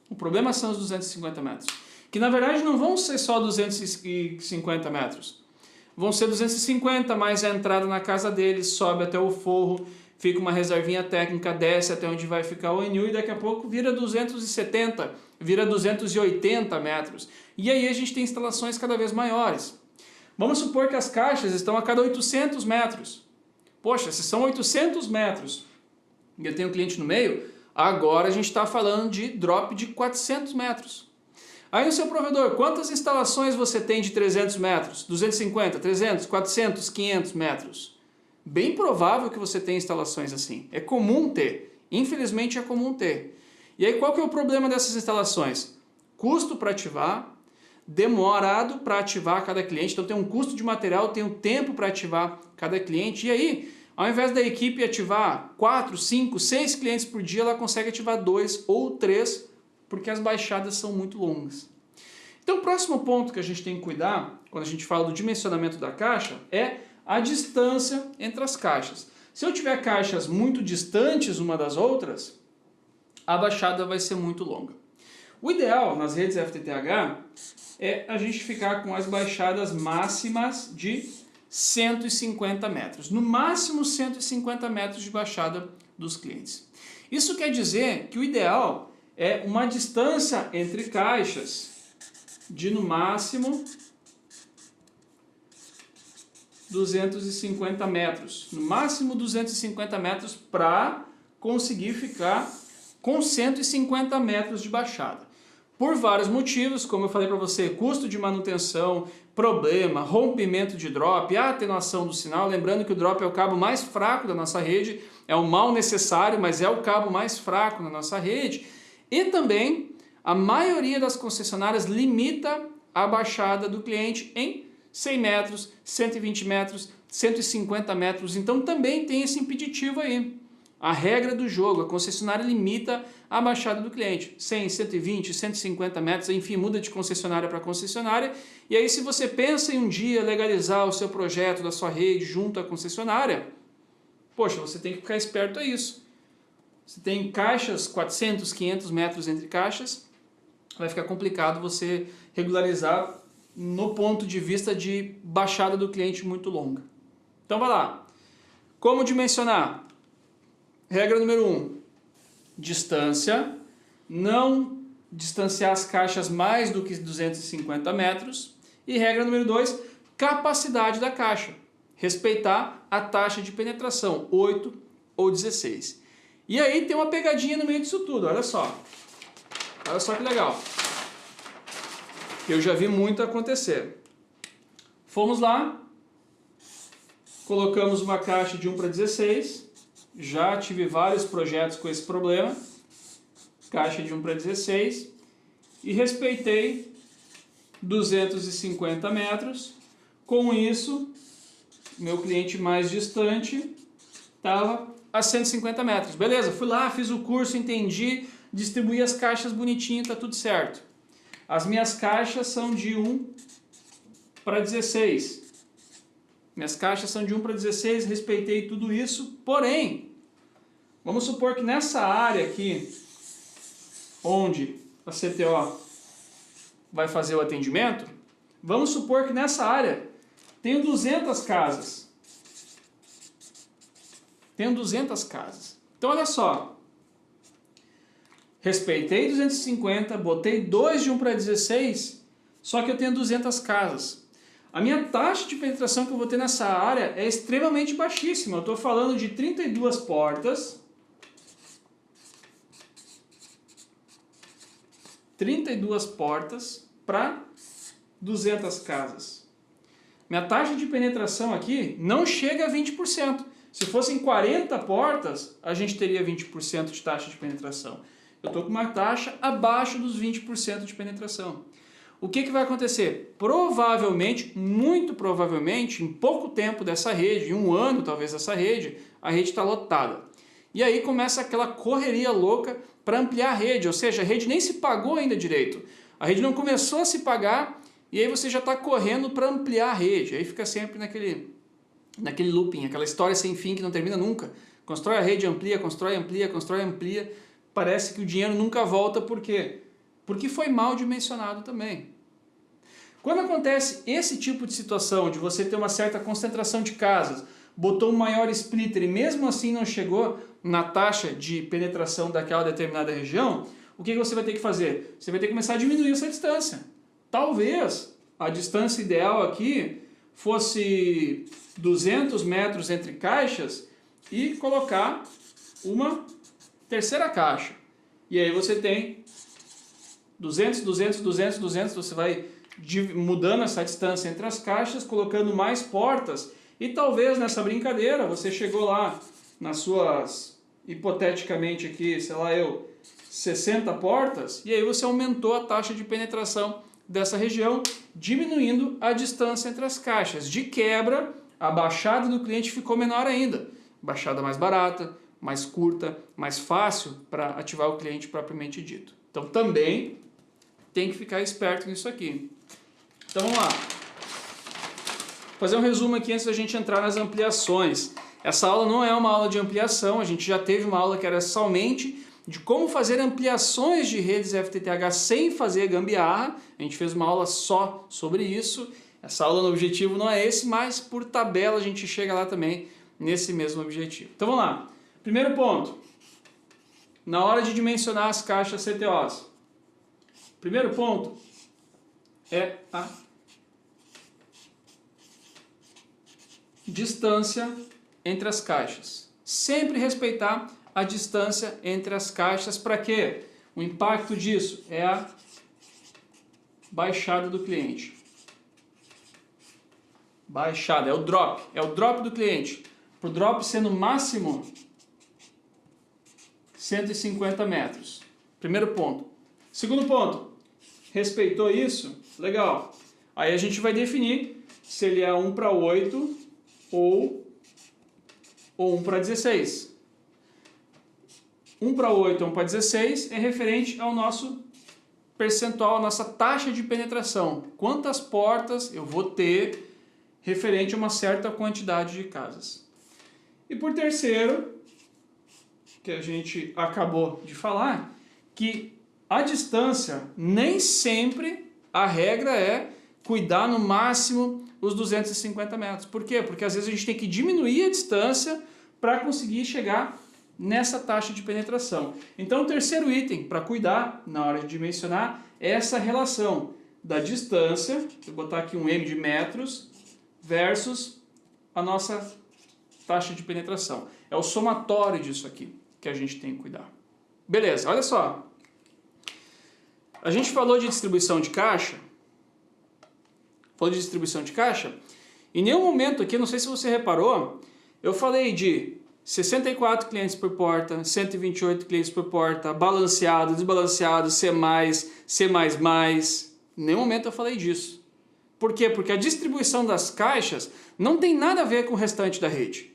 O problema são os 250 metros. Que na verdade não vão ser só 250 metros. Vão ser 250 mais a entrada na casa dele, sobe até o forro, fica uma reservinha técnica, desce até onde vai ficar o NU e daqui a pouco vira 270, vira 280 metros. E aí a gente tem instalações cada vez maiores. Vamos supor que as caixas estão a cada 800 metros. Poxa, se são 800 metros e eu tenho um cliente no meio, agora a gente está falando de drop de 400 metros. Aí no seu provedor, quantas instalações você tem de 300 metros? 250, 300, 400, 500 metros? Bem provável que você tenha instalações assim. É comum ter. Infelizmente é comum ter. E aí qual que é o problema dessas instalações? Custo para ativar, demorado para ativar cada cliente. Então tem um custo de material, tem um tempo para ativar cada cliente. E aí, ao invés da equipe ativar 4, 5, 6 clientes por dia, ela consegue ativar 2 ou 3, porque as baixadas são muito longas. Então o próximo ponto que a gente tem que cuidar, quando a gente fala do dimensionamento da caixa, é a distância entre as caixas. Se eu tiver caixas muito distantes uma das outras, a baixada vai ser muito longa. O ideal nas redes FTTH é a gente ficar com as baixadas máximas de 150 metros. No máximo 150 metros de baixada dos clientes. Isso quer dizer que o ideal é uma distância entre caixas de no máximo 250 metros. No máximo 250 metros para conseguir ficar com 150 metros de baixada. Por vários motivos, como eu falei para você, custo de manutenção, problema, rompimento de drop, atenuação do sinal. Lembrando que o drop é o cabo mais fraco da nossa rede, é um mal necessário, mas é o cabo mais fraco na nossa rede. E também a maioria das concessionárias limita a baixada do cliente em 100 metros, 120 metros, 150 metros. Então também tem esse impeditivo aí. A regra do jogo, a concessionária limita a baixada do cliente. 100, 120, 150 metros, enfim, muda de concessionária para concessionária. E aí se você pensa em um dia legalizar o seu projeto da sua rede junto à concessionária, poxa, você tem que ficar esperto a isso. Você tem caixas, 400, 500 metros entre caixas, vai ficar complicado você regularizar no ponto de vista de baixada do cliente muito longa. Então vai lá. Como dimensionar? Regra número 1, distância, não distanciar as caixas mais do que 250 metros. E regra número 2, capacidade da caixa, respeitar a taxa de penetração, 8 ou 16. E aí tem uma pegadinha no meio disso tudo, olha só que legal, eu já vi muito acontecer. Fomos lá, colocamos uma caixa de 1 para 16, já tive vários projetos com esse problema, caixa de 1 para 16, e respeitei 250 metros, com isso, meu cliente mais distante estava a 150 metros. Beleza, fui lá, fiz o curso, entendi, distribuí as caixas bonitinho, tá tudo certo. As minhas caixas são de 1 para 16. Minhas caixas são de 1 para 16, respeitei tudo isso, porém, vamos supor que nessa área aqui, onde a CTO vai fazer o atendimento, vamos supor que nessa área tenho 200 casas. Tenho 200 casas. Então olha só, respeitei 250, botei 2 de 1 para 16, só que eu tenho 200 casas. A minha taxa de penetração que eu vou ter nessa área é extremamente baixíssima. Eu estou falando de 32 portas, 32 portas para 200 casas. Minha taxa de penetração aqui não chega a 20%. Se fossem 40 portas, a gente teria 20% de taxa de penetração. Eu estou com uma taxa abaixo dos 20% de penetração. O que vai acontecer? Provavelmente, muito provavelmente, em pouco tempo dessa rede, em um ano talvez dessa rede, a rede está lotada. E aí começa aquela correria louca para ampliar a rede, ou seja, a rede nem se pagou ainda direito. A rede não começou a se pagar e aí você já está correndo para ampliar a rede. Aí fica sempre naquele looping, aquela história sem fim que não termina nunca. Constrói a rede, amplia, constrói, amplia, constrói, amplia. Parece que o dinheiro nunca volta, por quê? Porque foi mal dimensionado também. Quando acontece esse tipo de situação, de você ter uma certa concentração de casas, botou um maior splitter e mesmo assim não chegou na taxa de penetração daquela determinada região, o que você vai ter que fazer? Você vai ter que começar a diminuir essa distância. Talvez a distância ideal aqui fosse 200 metros entre caixas e colocar uma terceira caixa. E aí você tem 200, 200, 200, 200, você vai mudando essa distância entre as caixas, colocando mais portas e talvez nessa brincadeira você chegou lá nas suas, hipoteticamente aqui, sei lá 60 portas e aí você aumentou a taxa de penetração dessa região, diminuindo a distância entre as caixas. De quebra, a baixada do cliente ficou menor ainda. Baixada mais barata, mais curta, mais fácil para ativar o cliente propriamente dito. Então também tem que ficar esperto nisso aqui. Então vamos lá. Vou fazer um resumo aqui antes da gente entrar nas ampliações. Essa aula não é uma aula de ampliação, a gente já teve uma aula que era somente de como fazer ampliações de redes FTTH sem fazer gambiarra. A gente fez uma aula só sobre isso. Essa aula no objetivo não é esse, mas por tabela a gente chega lá também nesse mesmo objetivo. Então vamos lá. Primeiro ponto. Na hora de dimensionar as caixas CTOs. Primeiro ponto é a distância entre as caixas. Sempre respeitar a distância entre as caixas. Para quê? O impacto disso é a baixada do cliente. Baixada, é o drop do cliente. Para o drop ser no máximo 150 metros. Primeiro ponto. Segundo ponto, respeitou isso? Legal. Aí a gente vai definir se ele é 1:8 ou 1:16. 1:8 ou 1:16 é referente ao nosso percentual, a nossa taxa de penetração. Quantas portas eu vou ter referente a uma certa quantidade de casas. E por terceiro, que a gente acabou de falar, que a distância, nem sempre a regra é cuidar no máximo os 250 metros. Por quê? Porque às vezes a gente tem que diminuir a distância para conseguir chegar nessa taxa de penetração. Então o terceiro item para cuidar na hora de dimensionar é essa relação da distância, vou botar aqui um M de metros, versus a nossa taxa de penetração. É o somatório disso aqui que a gente tem que cuidar. Beleza, olha só. A gente falou de distribuição de caixa. Em nenhum momento aqui, não sei se você reparou, eu falei de 64 clientes por porta, 128 clientes por porta, balanceado, desbalanceado, C+, C++. Em nenhum momento eu falei disso. Por quê? Porque a distribuição das caixas não tem nada a ver com o restante da rede.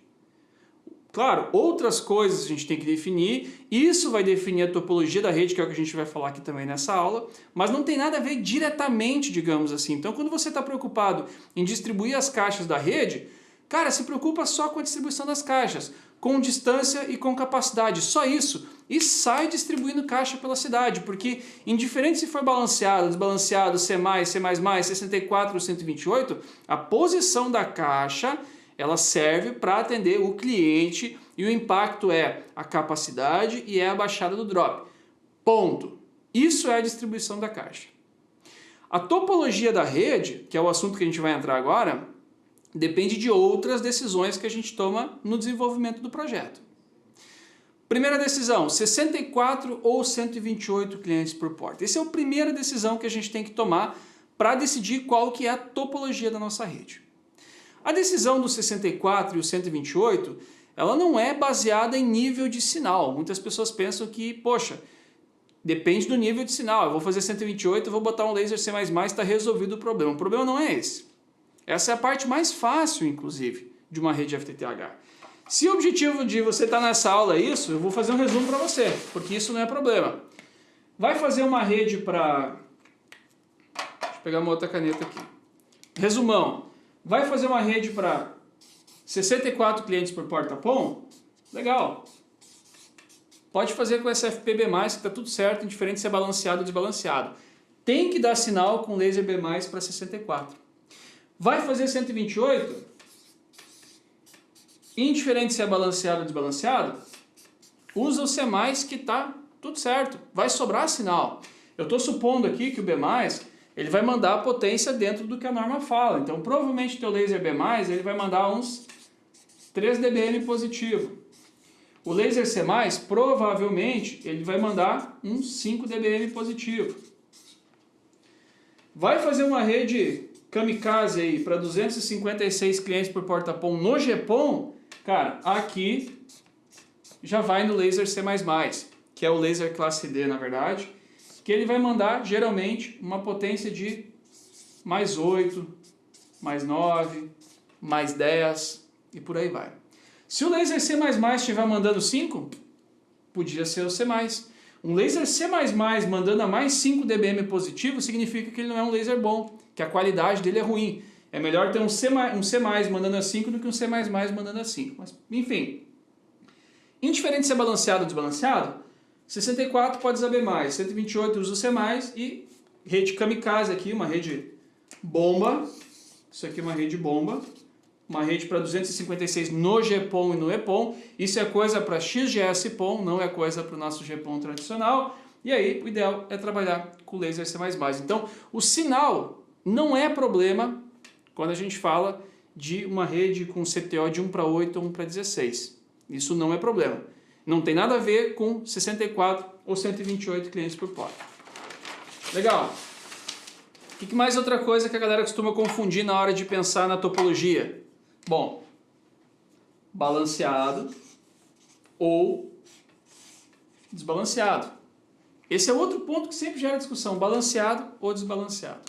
Claro, outras coisas a gente tem que definir, isso vai definir a topologia da rede, que é o que a gente vai falar aqui também nessa aula, mas não tem nada a ver diretamente, digamos assim. Então, quando você está preocupado em distribuir as caixas da rede, cara, se preocupa só com a distribuição das caixas, com distância e com capacidade, só isso. E sai distribuindo caixa pela cidade, porque indiferente se for balanceado, desbalanceado, C+, C++, 64 ou 128, a posição da caixa ela serve para atender o cliente e o impacto é a capacidade e é a baixada do drop. Ponto. Isso é a distribuição da caixa. A topologia da rede, que é o assunto que a gente vai entrar agora, depende de outras decisões que a gente toma no desenvolvimento do projeto. Primeira decisão, 64 ou 128 clientes por porta. Essa é a primeira decisão que a gente tem que tomar para decidir qual que é a topologia da nossa rede. A decisão do 64 e o 128, ela não é baseada em nível de sinal. Muitas pessoas pensam que, poxa, depende do nível de sinal. Eu vou fazer 128, eu vou botar um laser C++, está resolvido o problema. O problema não é esse. Essa é a parte mais fácil, inclusive, de uma rede FTTH. Se o objetivo de você estar nessa aula é isso, eu vou fazer um resumo para você, porque isso não é problema. Vai fazer uma rede para... Deixa eu pegar uma outra caneta aqui. Resumão. Vai fazer uma rede para 64 clientes por porta-PON? Legal. Pode fazer com essa FP B+, que está tudo certo, indiferente se é balanceado ou desbalanceado. Tem que dar sinal com laser B+, para 64. Vai fazer 128? Indiferente se é balanceado ou desbalanceado, usa o C+, que está tudo certo. Vai sobrar sinal. Eu estou supondo aqui que o B+, ele vai mandar a potência dentro do que a norma fala. Então, provavelmente, o teu laser B+, ele vai mandar uns 3 dBm positivo. O laser C+, provavelmente, ele vai mandar uns 5 dBm positivo. Vai fazer uma rede kamikaze aí para 256 clientes por porta-PON no GPON, cara, aqui já vai no laser C++, que é o laser classe D, na verdade, que ele vai mandar, geralmente, uma potência de mais 8, mais 9, mais 10 e por aí vai. Se o laser C++ estiver mandando 5, podia ser o C+. Um laser C++ mandando a mais 5 dBm positivo significa que ele não é um laser bom, que a qualidade dele é ruim. É melhor ter um C++ mandando a 5 do que um C++ mandando a 5. Mas, enfim, indiferente se é balanceado ou desbalanceado, 64 pode usar B+, 128 usa o C+, e rede kamikaze aqui, uma rede bomba, isso aqui é uma rede bomba, uma rede para 256 no GPON e no EPON, isso é coisa para XGS PON, não é coisa para o nosso GPON tradicional, e aí o ideal é trabalhar com laser C++. Então, o sinal não é problema quando a gente fala de uma rede com CTO de 1 para 8 ou 1 para 16. Isso não é problema. Não tem nada a ver com 64 ou 128 clientes por porta. Legal. O que mais outra coisa que a galera costuma confundir na hora de pensar na topologia? Bom, balanceado ou desbalanceado. Esse é outro ponto que sempre gera discussão, balanceado ou desbalanceado.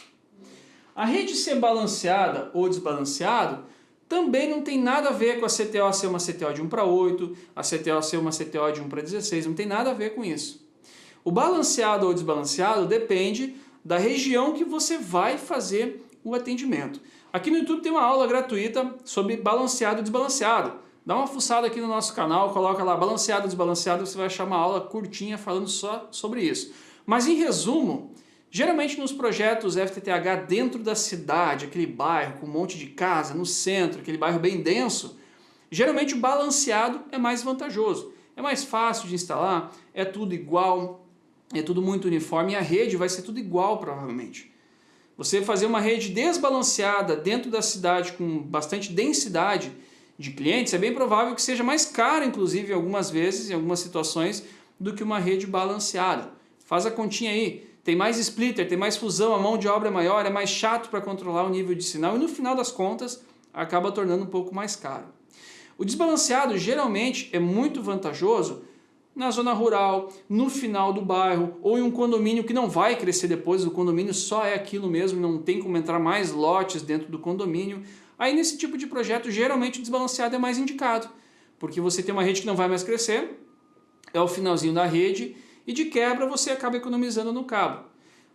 A rede ser balanceada ou desbalanceado também não tem nada a ver com a CTO ser uma CTO de 1 para 8, a CTO ser uma CTO de 1 para 16, não tem nada a ver com isso. O balanceado ou desbalanceado depende da região que você vai fazer o atendimento. Aqui no YouTube tem uma aula gratuita sobre balanceado e desbalanceado. Dá uma fuçada aqui no nosso canal, coloca lá balanceado e desbalanceado, você vai achar uma aula curtinha falando só sobre isso. Mas em resumo, geralmente nos projetos FTTH dentro da cidade, aquele bairro com um monte de casa, no centro, aquele bairro bem denso, geralmente o balanceado é mais vantajoso. É mais fácil de instalar, é tudo igual, é tudo muito uniforme e a rede vai ser tudo igual provavelmente. Você fazer uma rede desbalanceada dentro da cidade com bastante densidade de clientes, é bem provável que seja mais caro, inclusive, algumas vezes, em algumas situações, do que uma rede balanceada. Faz a continha aí. Tem mais splitter, tem mais fusão, a mão de obra é maior, é mais chato para controlar o nível de sinal e no final das contas acaba tornando um pouco mais caro. O desbalanceado geralmente é muito vantajoso na zona rural, no final do bairro ou em um condomínio que não vai crescer depois, o condomínio só é aquilo mesmo, não tem como entrar mais lotes dentro do condomínio. Aí nesse tipo de projeto geralmente o desbalanceado é mais indicado, porque você tem uma rede que não vai mais crescer, é o finalzinho da rede e de quebra você acaba economizando no cabo.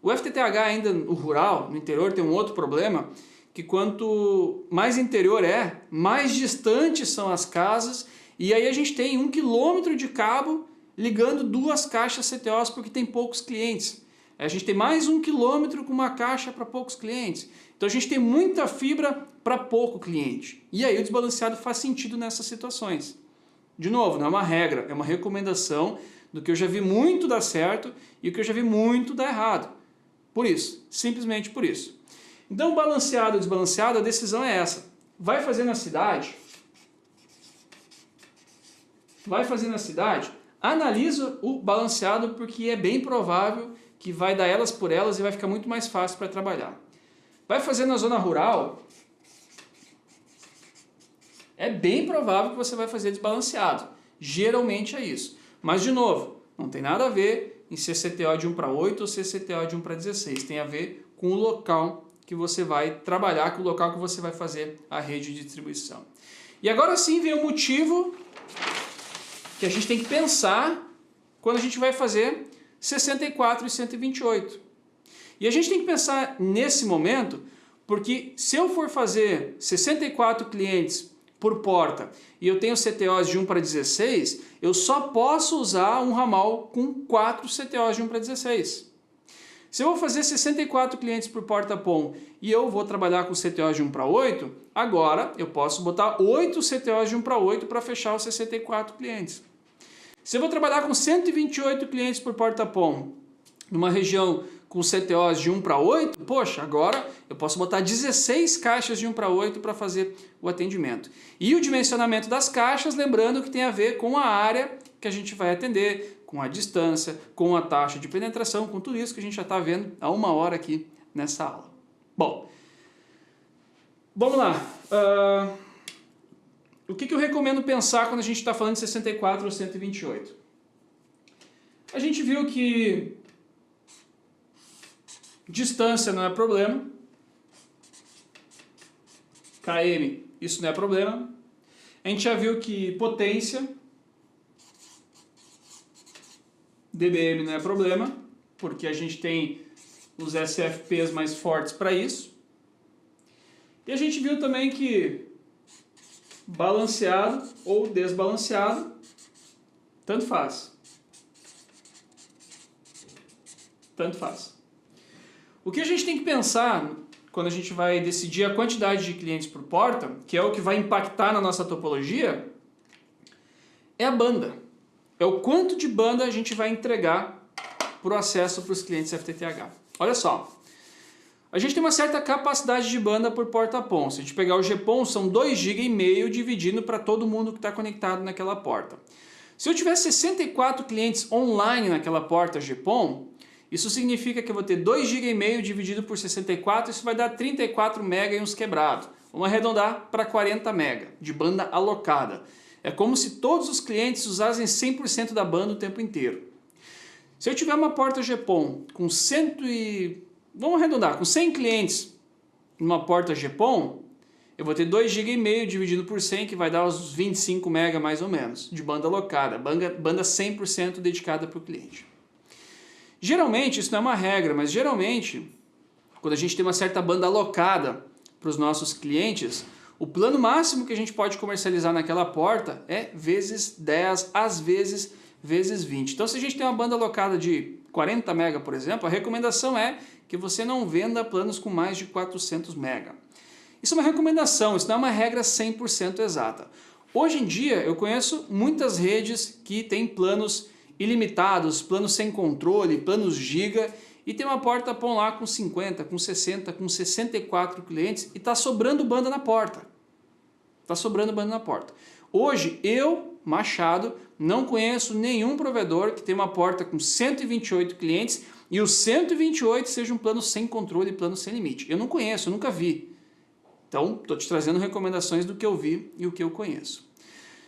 O FTTH ainda no rural, no interior, tem um outro problema, que quanto mais interior é, mais distantes são as casas e aí a gente tem 1 quilômetro de cabo ligando 2 caixas CTOs porque tem poucos clientes. A gente tem mais 1 quilômetro com uma caixa para poucos clientes. Então a gente tem muita fibra para pouco cliente. E aí o desbalanceado faz sentido nessas situações. De novo, não é uma regra, é uma recomendação do que eu já vi muito dar certo e o que eu já vi muito dar errado. Por isso, simplesmente por isso. Então balanceado ou desbalanceado, a decisão é essa. Vai fazer na cidade, analisa o balanceado porque é bem provável que vai dar elas por elas e vai ficar muito mais fácil para trabalhar. Vai fazer na zona rural, é bem provável que você vai fazer desbalanceado. Geralmente é isso. Mas, de novo, não tem nada a ver em ser CTO de 1 para 8 ou ser CTO de 1 para 16. Tem a ver com o local que você vai trabalhar, com o local que você vai fazer a rede de distribuição. E agora sim vem o motivo que a gente tem que pensar quando a gente vai fazer 64 e 128. E a gente tem que pensar nesse momento, porque se eu for fazer 64 clientes por porta e eu tenho CTOs de 1 para 16, eu só posso usar um ramal com 4 CTOs de 1 para 16. Se eu vou fazer 64 clientes por porta PON e eu vou trabalhar com CTOs de 1 para 8, agora eu posso botar 8 CTOs de 1 para 8 para fechar os 64 clientes. Se eu vou trabalhar com 128 clientes por porta PON, numa região com CTOs de 1 para 8, poxa, agora eu posso botar 16 caixas de 1 para 8 para fazer o atendimento. E o dimensionamento das caixas, lembrando que tem a ver com a área que a gente vai atender, com a distância, com a taxa de penetração, com tudo isso que a gente já está vendo há 1 hora aqui nessa aula. Bom, vamos lá. O que eu recomendo pensar quando a gente está falando de 64 ou 128? A gente viu que distância não é problema, km, isso não é problema. A gente já viu que potência, dBm não é problema, porque a gente tem os SFPs mais fortes para isso. E a gente viu também que balanceado ou desbalanceado, tanto faz. Tanto faz. O que a gente tem que pensar quando a gente vai decidir a quantidade de clientes por porta, que é o que vai impactar na nossa topologia, é a banda. É o quanto de banda a gente vai entregar para o acesso para os clientes FTTH. Olha só, A gente tem uma certa capacidade de banda por porta-PON. Se a gente pegar o GPON, são 2,5 GB dividindo para todo mundo que está conectado naquela porta. Se eu tiver 64 clientes online naquela porta GPON, isso significa que eu vou ter 2,5 GB dividido por 64, isso vai dar 34 MB e uns quebrados. Vamos arredondar para 40 MB de banda alocada. É como se todos os clientes usassem 100% da banda o tempo inteiro. Se eu tiver uma porta GPON com vamos arredondar, com 100 clientes numa porta GPON, eu vou ter 2,5 GB dividido por 100, que vai dar uns 25 MB mais ou menos, de banda alocada, banda 100% dedicada para o cliente. Geralmente, isso não é uma regra, mas geralmente, quando a gente tem uma certa banda alocada para os nossos clientes, o plano máximo que a gente pode comercializar naquela porta é vezes 10, às vezes 20. Então, se a gente tem uma banda alocada de 40 MB, por exemplo, a recomendação é que você não venda planos com mais de 400 MB. Isso é uma recomendação, isso não é uma regra 100% exata. Hoje em dia, eu conheço muitas redes que têm planos ilimitados, planos sem controle, planos giga, e tem uma porta PON lá com 50, com 60, com 64 clientes e está sobrando banda na porta. Está sobrando banda na porta. Hoje, eu, Machado, não conheço nenhum provedor que tenha uma porta com 128 clientes e os 128 sejam planos sem controle, planos sem limite. Eu não conheço, eu nunca vi. Então, estou te trazendo recomendações do que eu vi e o que eu conheço.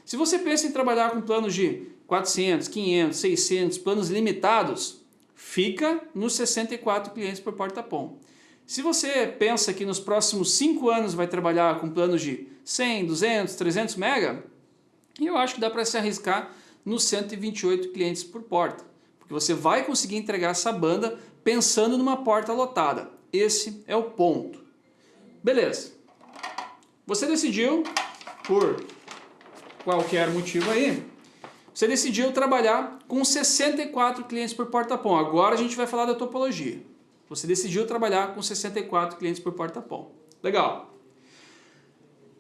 Se você pensa em trabalhar com planos de 400, 500, 600, planos limitados, fica nos 64 clientes por porta PON. Se você pensa que nos próximos 5 anos vai trabalhar com planos de 100, 200, 300 MB, eu acho que dá para se arriscar nos 128 clientes por porta, porque você vai conseguir entregar essa banda pensando numa porta lotada. Esse é o ponto. Beleza. Você decidiu, por qualquer motivo aí, você decidiu trabalhar com 64 clientes por porta PON. Agora a gente vai falar da topologia. Você decidiu trabalhar com 64 clientes por porta PON. Legal.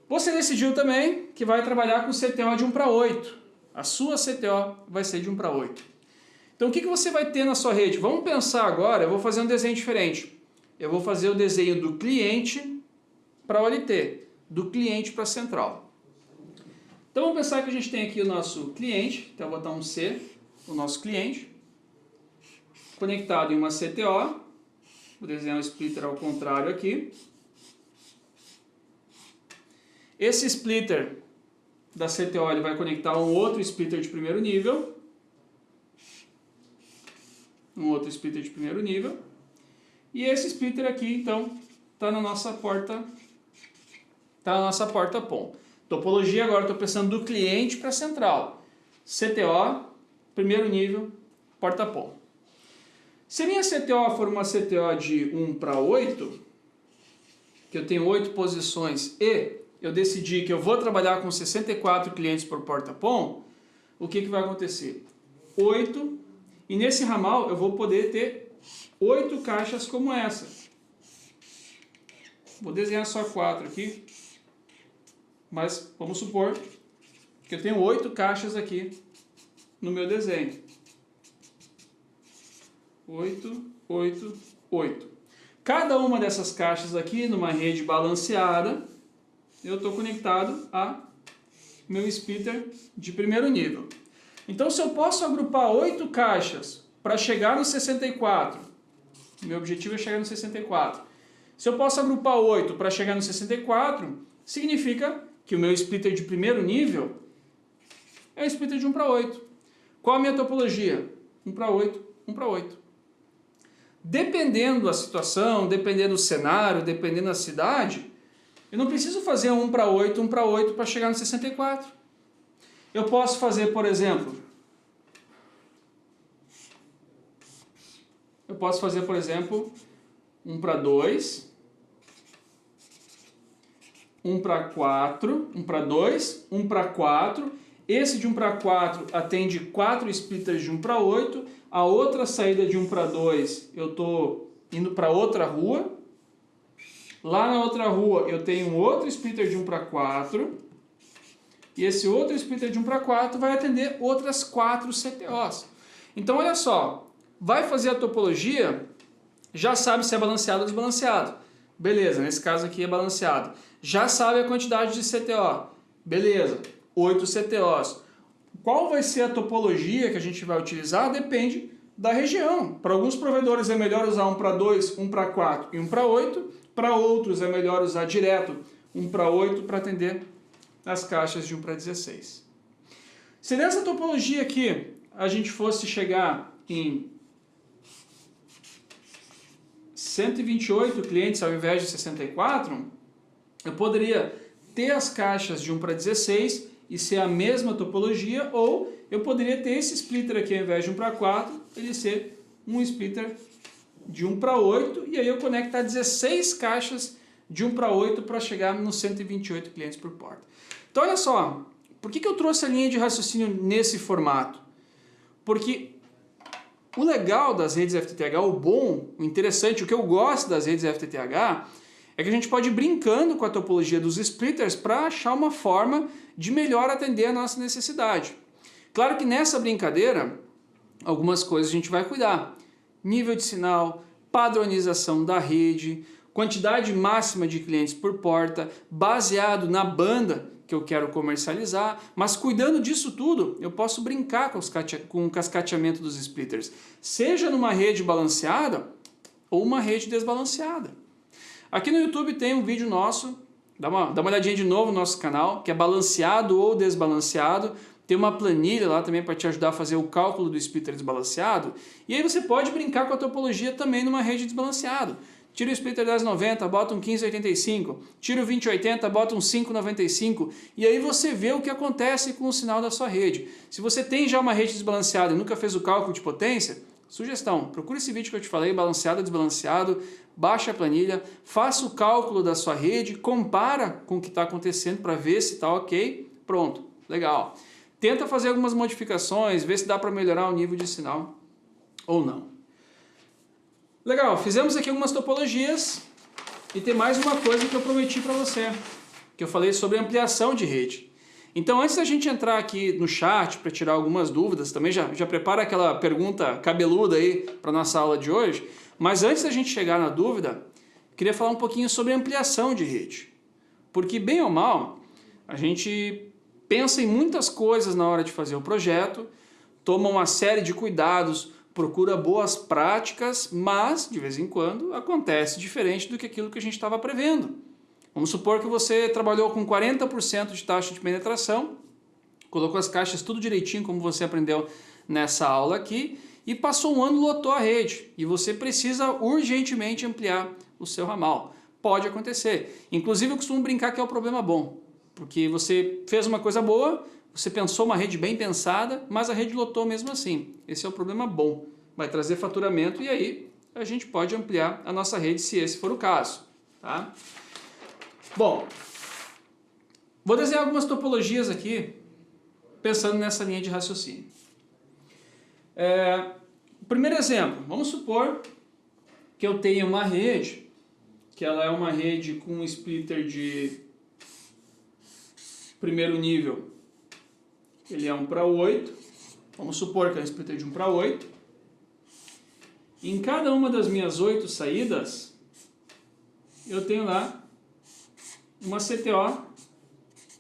Você decidiu também que vai trabalhar com CTO de 1:8. A sua CTO vai ser de 1:8. Então o que você vai ter na sua rede? Vamos pensar agora, eu vou fazer um desenho diferente. Eu vou fazer o desenho do cliente para a OLT, do cliente para a central. Então vamos pensar que a gente tem aqui o nosso cliente, então eu vou botar um C, o nosso cliente, conectado em uma CTO, vou desenhar um splitter ao contrário aqui. Esse splitter da CTO ele vai conectar a um outro splitter de primeiro nível, e esse splitter aqui então está na nossa porta PON. Topologia agora estou pensando do cliente para a central. CTO, primeiro nível, porta PON. Se a minha CTO for uma CTO de 1:8, que eu tenho 8 posições e eu decidi que eu vou trabalhar com 64 clientes por porta PON, o que vai acontecer? 8, e nesse ramal eu vou poder ter 8 caixas como essa. Vou desenhar só 4 aqui, mas vamos supor que eu tenho 8 caixas aqui no meu desenho. 8, 8, 8. Cada uma dessas caixas aqui, numa rede balanceada, eu estou conectado a meu splitter de primeiro nível. Então, se eu posso agrupar 8 caixas para chegar no 64, meu objetivo é chegar no 64. Se eu posso agrupar 8 para chegar no 64, significa que o meu splitter de primeiro nível é o splitter de 1:8. Qual a minha topologia? 1:8, 1:8. Dependendo da situação, dependendo do cenário, dependendo da cidade, eu não preciso fazer 1:8, 1:8 para chegar no 64. Eu posso fazer, por exemplo, 1:2, 1:4, 1:2, 1:4. Esse de 1:4 atende 4 splitters de 1:8. A outra saída de 1:2 eu estou indo para outra rua. Lá na outra rua eu tenho um outro splitter de 1:4. E esse outro splitter de 1:4 vai atender outras 4 CTOs. Então olha só, vai fazer a topologia já sabe se é balanceado ou desbalanceado. Beleza, nesse caso aqui é balanceado. Já sabe a quantidade de CTO. Beleza, 8 CTOs. Qual vai ser a topologia que a gente vai utilizar? Depende da região. Para alguns provedores é melhor usar 1 para 2, 1 para 4 e 1 para 8. Para outros é melhor usar direto 1 para 8 para atender as caixas de 1 para 16. Se nessa topologia aqui a gente fosse chegar em 128 clientes ao invés de 64, eu poderia ter as caixas de 1 para 16 e ser a mesma topologia, ou eu poderia ter esse splitter aqui ao invés de 1 para 4, ele ser um splitter de 1 para 8, e aí eu conectar 16 caixas de 1 para 8 para chegar nos 128 clientes por porta. Então olha só, por que eu trouxe a linha de raciocínio nesse formato? Porque o legal das redes FTTH, o bom, o interessante, o que eu gosto das redes FTTH é que a gente pode ir brincando com a topologia dos splitters para achar uma forma de melhor atender a nossa necessidade. Claro que nessa brincadeira, algumas coisas a gente vai cuidar. Nível de sinal, padronização da rede, quantidade máxima de clientes por porta, baseado na banda que eu quero comercializar, mas cuidando disso tudo, eu posso brincar com o cascateamento dos splitters, seja numa rede balanceada ou uma rede desbalanceada. Aqui no YouTube tem um vídeo nosso, dá uma olhadinha de novo no nosso canal, que é balanceado ou desbalanceado. Tem uma planilha lá também para te ajudar a fazer o cálculo do splitter desbalanceado. E aí você pode brincar com a topologia também numa rede desbalanceada. Tira o splitter 1090, bota um 1585. Tira o 2080, bota um 595. E aí você vê o que acontece com o sinal da sua rede. Se você tem já uma rede desbalanceada e nunca fez o cálculo de potência, sugestão, procure esse vídeo que eu te falei, balanceado, desbalanceado, baixa a planilha, faça o cálculo da sua rede, compara com o que está acontecendo para ver se está ok. Pronto, legal. Tenta fazer algumas modificações, ver se dá para melhorar o nível de sinal ou não. Legal, fizemos aqui algumas topologias e tem mais uma coisa que eu prometi para você, que eu falei sobre ampliação de rede. Então antes da gente entrar aqui no chat para tirar algumas dúvidas, também já prepara aquela pergunta cabeluda aí para nossa aula de hoje, mas antes da gente chegar na dúvida, queria falar um pouquinho sobre ampliação de rede. Porque bem ou mal, a gente pensa em muitas coisas na hora de fazer o projeto, toma uma série de cuidados, procura boas práticas, mas de vez em quando acontece diferente do que aquilo que a gente estava prevendo. Vamos supor que você trabalhou com 40% de taxa de penetração, colocou as caixas tudo direitinho como você aprendeu nessa aula aqui, e passou um ano, lotou a rede, e você precisa urgentemente ampliar o seu ramal. Pode acontecer. Inclusive eu costumo brincar que é o problema bom, porque você fez uma coisa boa, você pensou uma rede bem pensada, mas a rede lotou mesmo assim. Esse é o problema bom. Vai trazer faturamento e aí a gente pode ampliar a nossa rede se esse for o caso. Tá? Bom, vou desenhar algumas topologias aqui, pensando nessa linha de raciocínio. Primeiro exemplo, vamos supor que eu tenha uma rede, que ela é uma rede com um splitter de primeiro nível, ele é 1 para 8, vamos supor que é um splitter de 1 para 8. Em cada uma das minhas 8 saídas, eu tenho lá uma CTO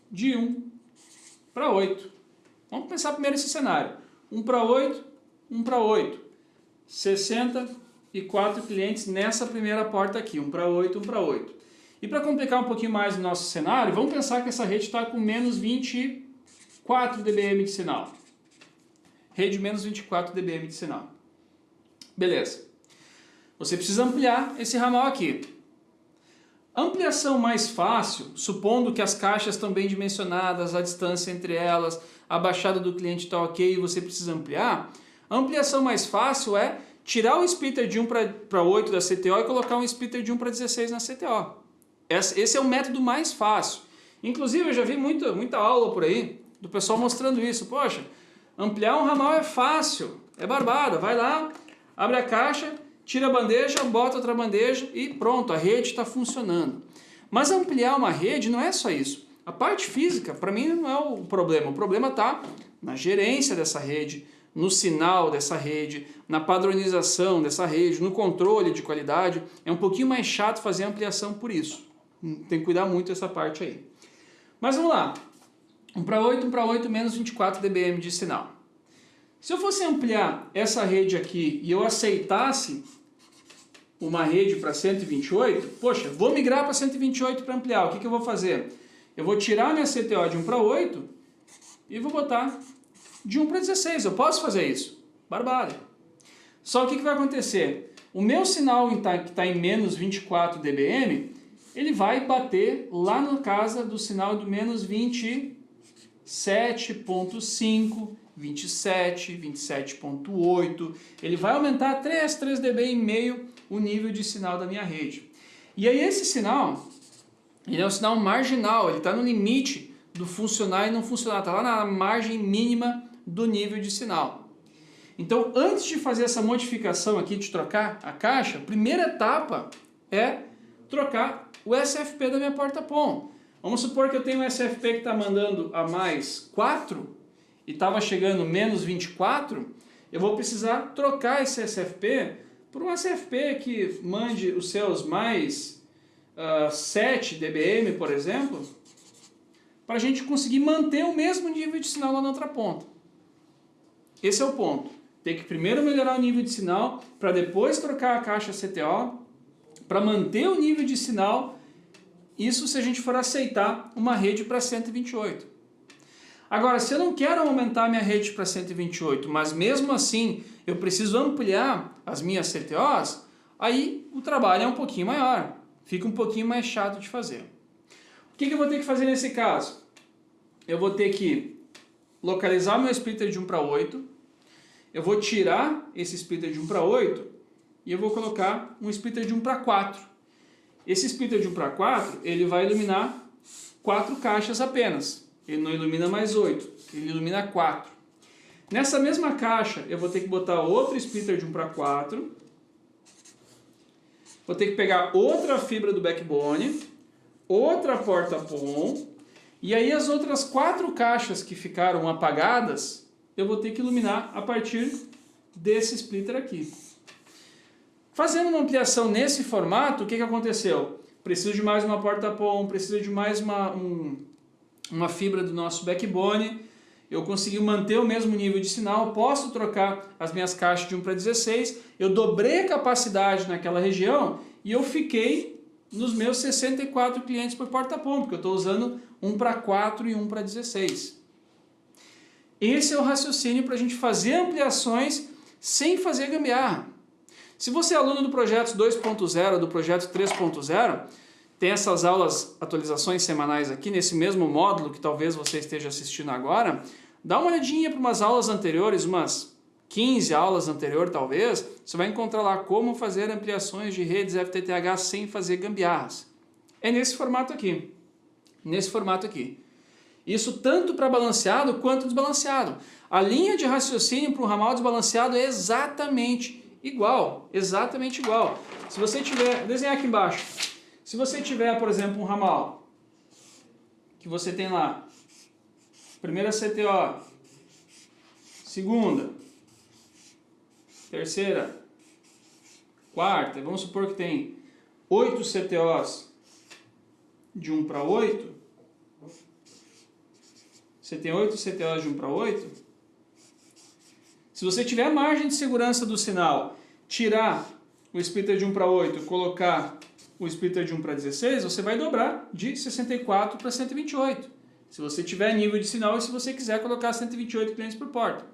de 1 para 8. Vamos pensar primeiro esse cenário. 1 para 8, 1 para 8. 64 clientes nessa primeira porta aqui, 1 para 8, 1 para 8. E para complicar um pouquinho mais o nosso cenário, vamos pensar que essa rede está com menos 24 dBm de sinal. Rede menos 24 dBm de sinal. Beleza. Você precisa ampliar esse ramal aqui. Ampliação mais fácil, supondo que as caixas estão bem dimensionadas, a distância entre elas, a baixada do cliente está ok e você precisa ampliar, a ampliação mais fácil é tirar o splitter de 1 para 8 da CTO e colocar um splitter de 1 para 16 na CTO. Esse é o método mais fácil. Inclusive eu já vi muita aula por aí do pessoal mostrando isso. Poxa, ampliar um ramal é fácil, é barbada. Vai lá, abre a caixa, tira a bandeja, bota outra bandeja e pronto, a rede está funcionando. Mas ampliar uma rede não é só isso. A parte física, para mim, não é o problema. O problema está na gerência dessa rede, no sinal dessa rede, na padronização dessa rede, no controle de qualidade, é um pouquinho mais chato fazer ampliação por isso. Tem que cuidar muito dessa parte aí. Mas vamos lá. 1 para 8, menos 24 dBm de sinal. Se eu fosse ampliar essa rede aqui e eu aceitasse uma rede para 128, poxa, vou migrar para 128 para ampliar. O que eu vou fazer? Eu vou tirar minha CTO de 1 para 8 e vou botar de 1 para 16. Eu posso fazer isso? Barbárie. Só que o que vai acontecer? O meu sinal que está em menos 24 dBm, ele vai bater lá na casa do sinal do menos 27.5, 27, 27.8. Ele vai aumentar 3 dB e meio o nível de sinal da minha rede. E aí esse sinal, ele é um sinal marginal, ele está no limite do funcionar e não funcionar, está lá na margem mínima do nível de sinal. Então, antes de fazer essa modificação aqui, de trocar a caixa, a primeira etapa é trocar o SFP da minha porta POM. Vamos supor que eu tenho um SFP que está mandando a mais 4 e estava chegando menos 24, eu vou precisar trocar esse SFP por um SFP que mande os seus mais 7 dBm, por exemplo, para a gente conseguir manter o mesmo nível de sinal lá na outra ponta. Esse é o ponto. Tem que primeiro melhorar o nível de sinal, para depois trocar a caixa CTO, para manter o nível de sinal, isso se a gente for aceitar uma rede para 128. Agora, se eu não quero aumentar minha rede para 128, mas mesmo assim eu preciso ampliar as minhas CTOs, aí o trabalho é um pouquinho maior, fica um pouquinho mais chato de fazer. O que eu vou ter que fazer nesse caso? Eu vou ter que localizar meu splitter de 1 para 8, eu vou tirar esse splitter de 1 para 8 e eu vou colocar um splitter de 1 para 4. Esse splitter de 1 para 4, ele vai iluminar 4 caixas apenas. Ele não ilumina mais 8, ele ilumina 4. Nessa mesma caixa, eu vou ter que botar outro splitter de 1 para 4. Vou ter que pegar outra fibra do backbone, outra porta POM, e aí as outras 4 caixas que ficaram apagadas, eu vou ter que iluminar a partir desse splitter aqui. Fazendo uma ampliação nesse formato, o que aconteceu? Preciso de mais uma porta POM, preciso de mais uma fibra do nosso backbone, eu consegui manter o mesmo nível de sinal, posso trocar as minhas caixas de 1 para 16, eu dobrei a capacidade naquela região e eu fiquei nos meus 64 clientes por porta POM, porque eu estou usando 1 para 4 e 1 para 16. Esse é o raciocínio para a gente fazer ampliações sem fazer gambiarra. Se você é aluno do projeto 2.0, do projeto 3.0, tem essas aulas, atualizações semanais aqui, nesse mesmo módulo que talvez você esteja assistindo agora, dá uma olhadinha para umas aulas anteriores, umas 15 aulas anteriores talvez, você vai encontrar lá como fazer ampliações de redes FTTH sem fazer gambiarras. É nesse formato aqui. Nesse formato aqui. Isso tanto para balanceado quanto desbalanceado. A linha de raciocínio para o ramal desbalanceado é exatamente igual. Exatamente igual. Se você tiver, desenhar aqui embaixo. Se você tiver, por exemplo, um ramal que você tem lá, primeira CTO, segunda, terceira, quarta, vamos supor que tem 8 CTOs de 1 para 8, você tem 8 CTOs de 1 para 8, se você tiver a margem de segurança do sinal, tirar o splitter de 1 para 8 e colocar o splitter de 1 para 16, você vai dobrar de 64 para 128. Se você tiver nível de sinal e se você quiser colocar 128 clientes por porta.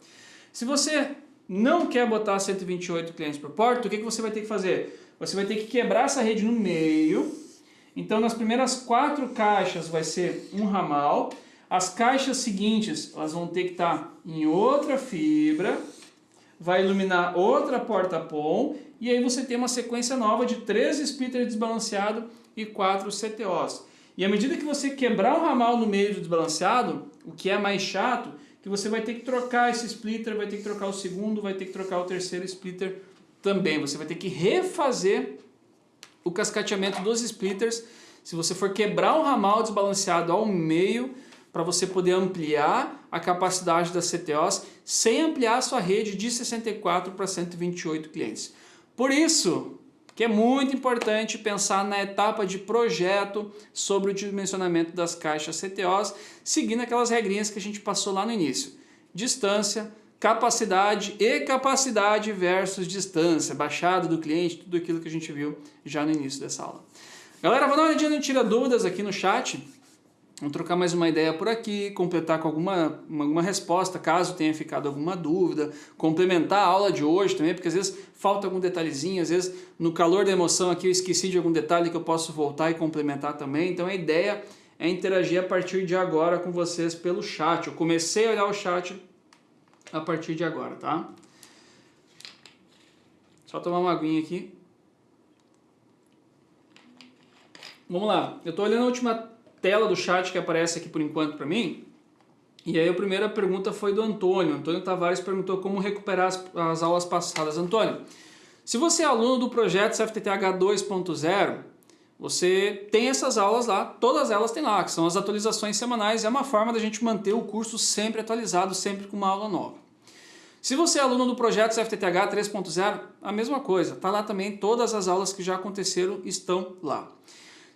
Se você não quer botar 128 clientes por porta, o que você vai ter que fazer? Você vai ter que quebrar essa rede no meio. Então, nas primeiras 4 caixas vai ser um ramal. As caixas seguintes, elas vão ter que estar em outra fibra. Vai iluminar outra porta POM. E aí você tem uma sequência nova de 3 splitters desbalanceados e 4 CTOs. E à medida que você quebrar o ramal no meio do desbalanceado, o que é mais chato, que você vai ter que trocar esse splitter, vai ter que trocar o segundo, vai ter que trocar o terceiro splitter também. Você vai ter que refazer o cascateamento dos splitters. Se você for quebrar um ramal desbalanceado ao meio, para você poder ampliar a capacidade das CTOs sem ampliar a sua rede de 64 para 128 clientes. Por isso que é muito importante pensar na etapa de projeto sobre o dimensionamento das caixas CTOs, seguindo aquelas regrinhas que a gente passou lá no início. Distância, capacidade e capacidade versus distância, baixada do cliente, tudo aquilo que a gente viu já no início dessa aula. Galera, vou dar uma olhadinha no Tira Dúvidas aqui no chat. Vamos trocar mais uma ideia por aqui, completar com alguma resposta, caso tenha ficado alguma dúvida, complementar a aula de hoje também, porque às vezes falta algum detalhezinho, às vezes no calor da emoção aqui eu esqueci de algum detalhe que eu posso voltar e complementar também. Então a ideia é interagir a partir de agora com vocês pelo chat. Eu comecei a olhar o chat a partir de agora, tá? Só tomar uma aguinha aqui. Vamos lá, eu estou olhando a última tela do chat que aparece aqui por enquanto para mim, e aí a primeira pergunta foi do Antônio. Antônio Tavares perguntou como recuperar as aulas passadas. Antônio, se você é aluno do projeto CFTTH 2.0, você tem essas aulas lá, todas elas tem lá, que são as atualizações semanais, é uma forma da gente manter o curso sempre atualizado, sempre com uma aula nova. Se você é aluno do projeto CFTTH 3.0, a mesma coisa, tá lá também, todas as aulas que já aconteceram estão lá.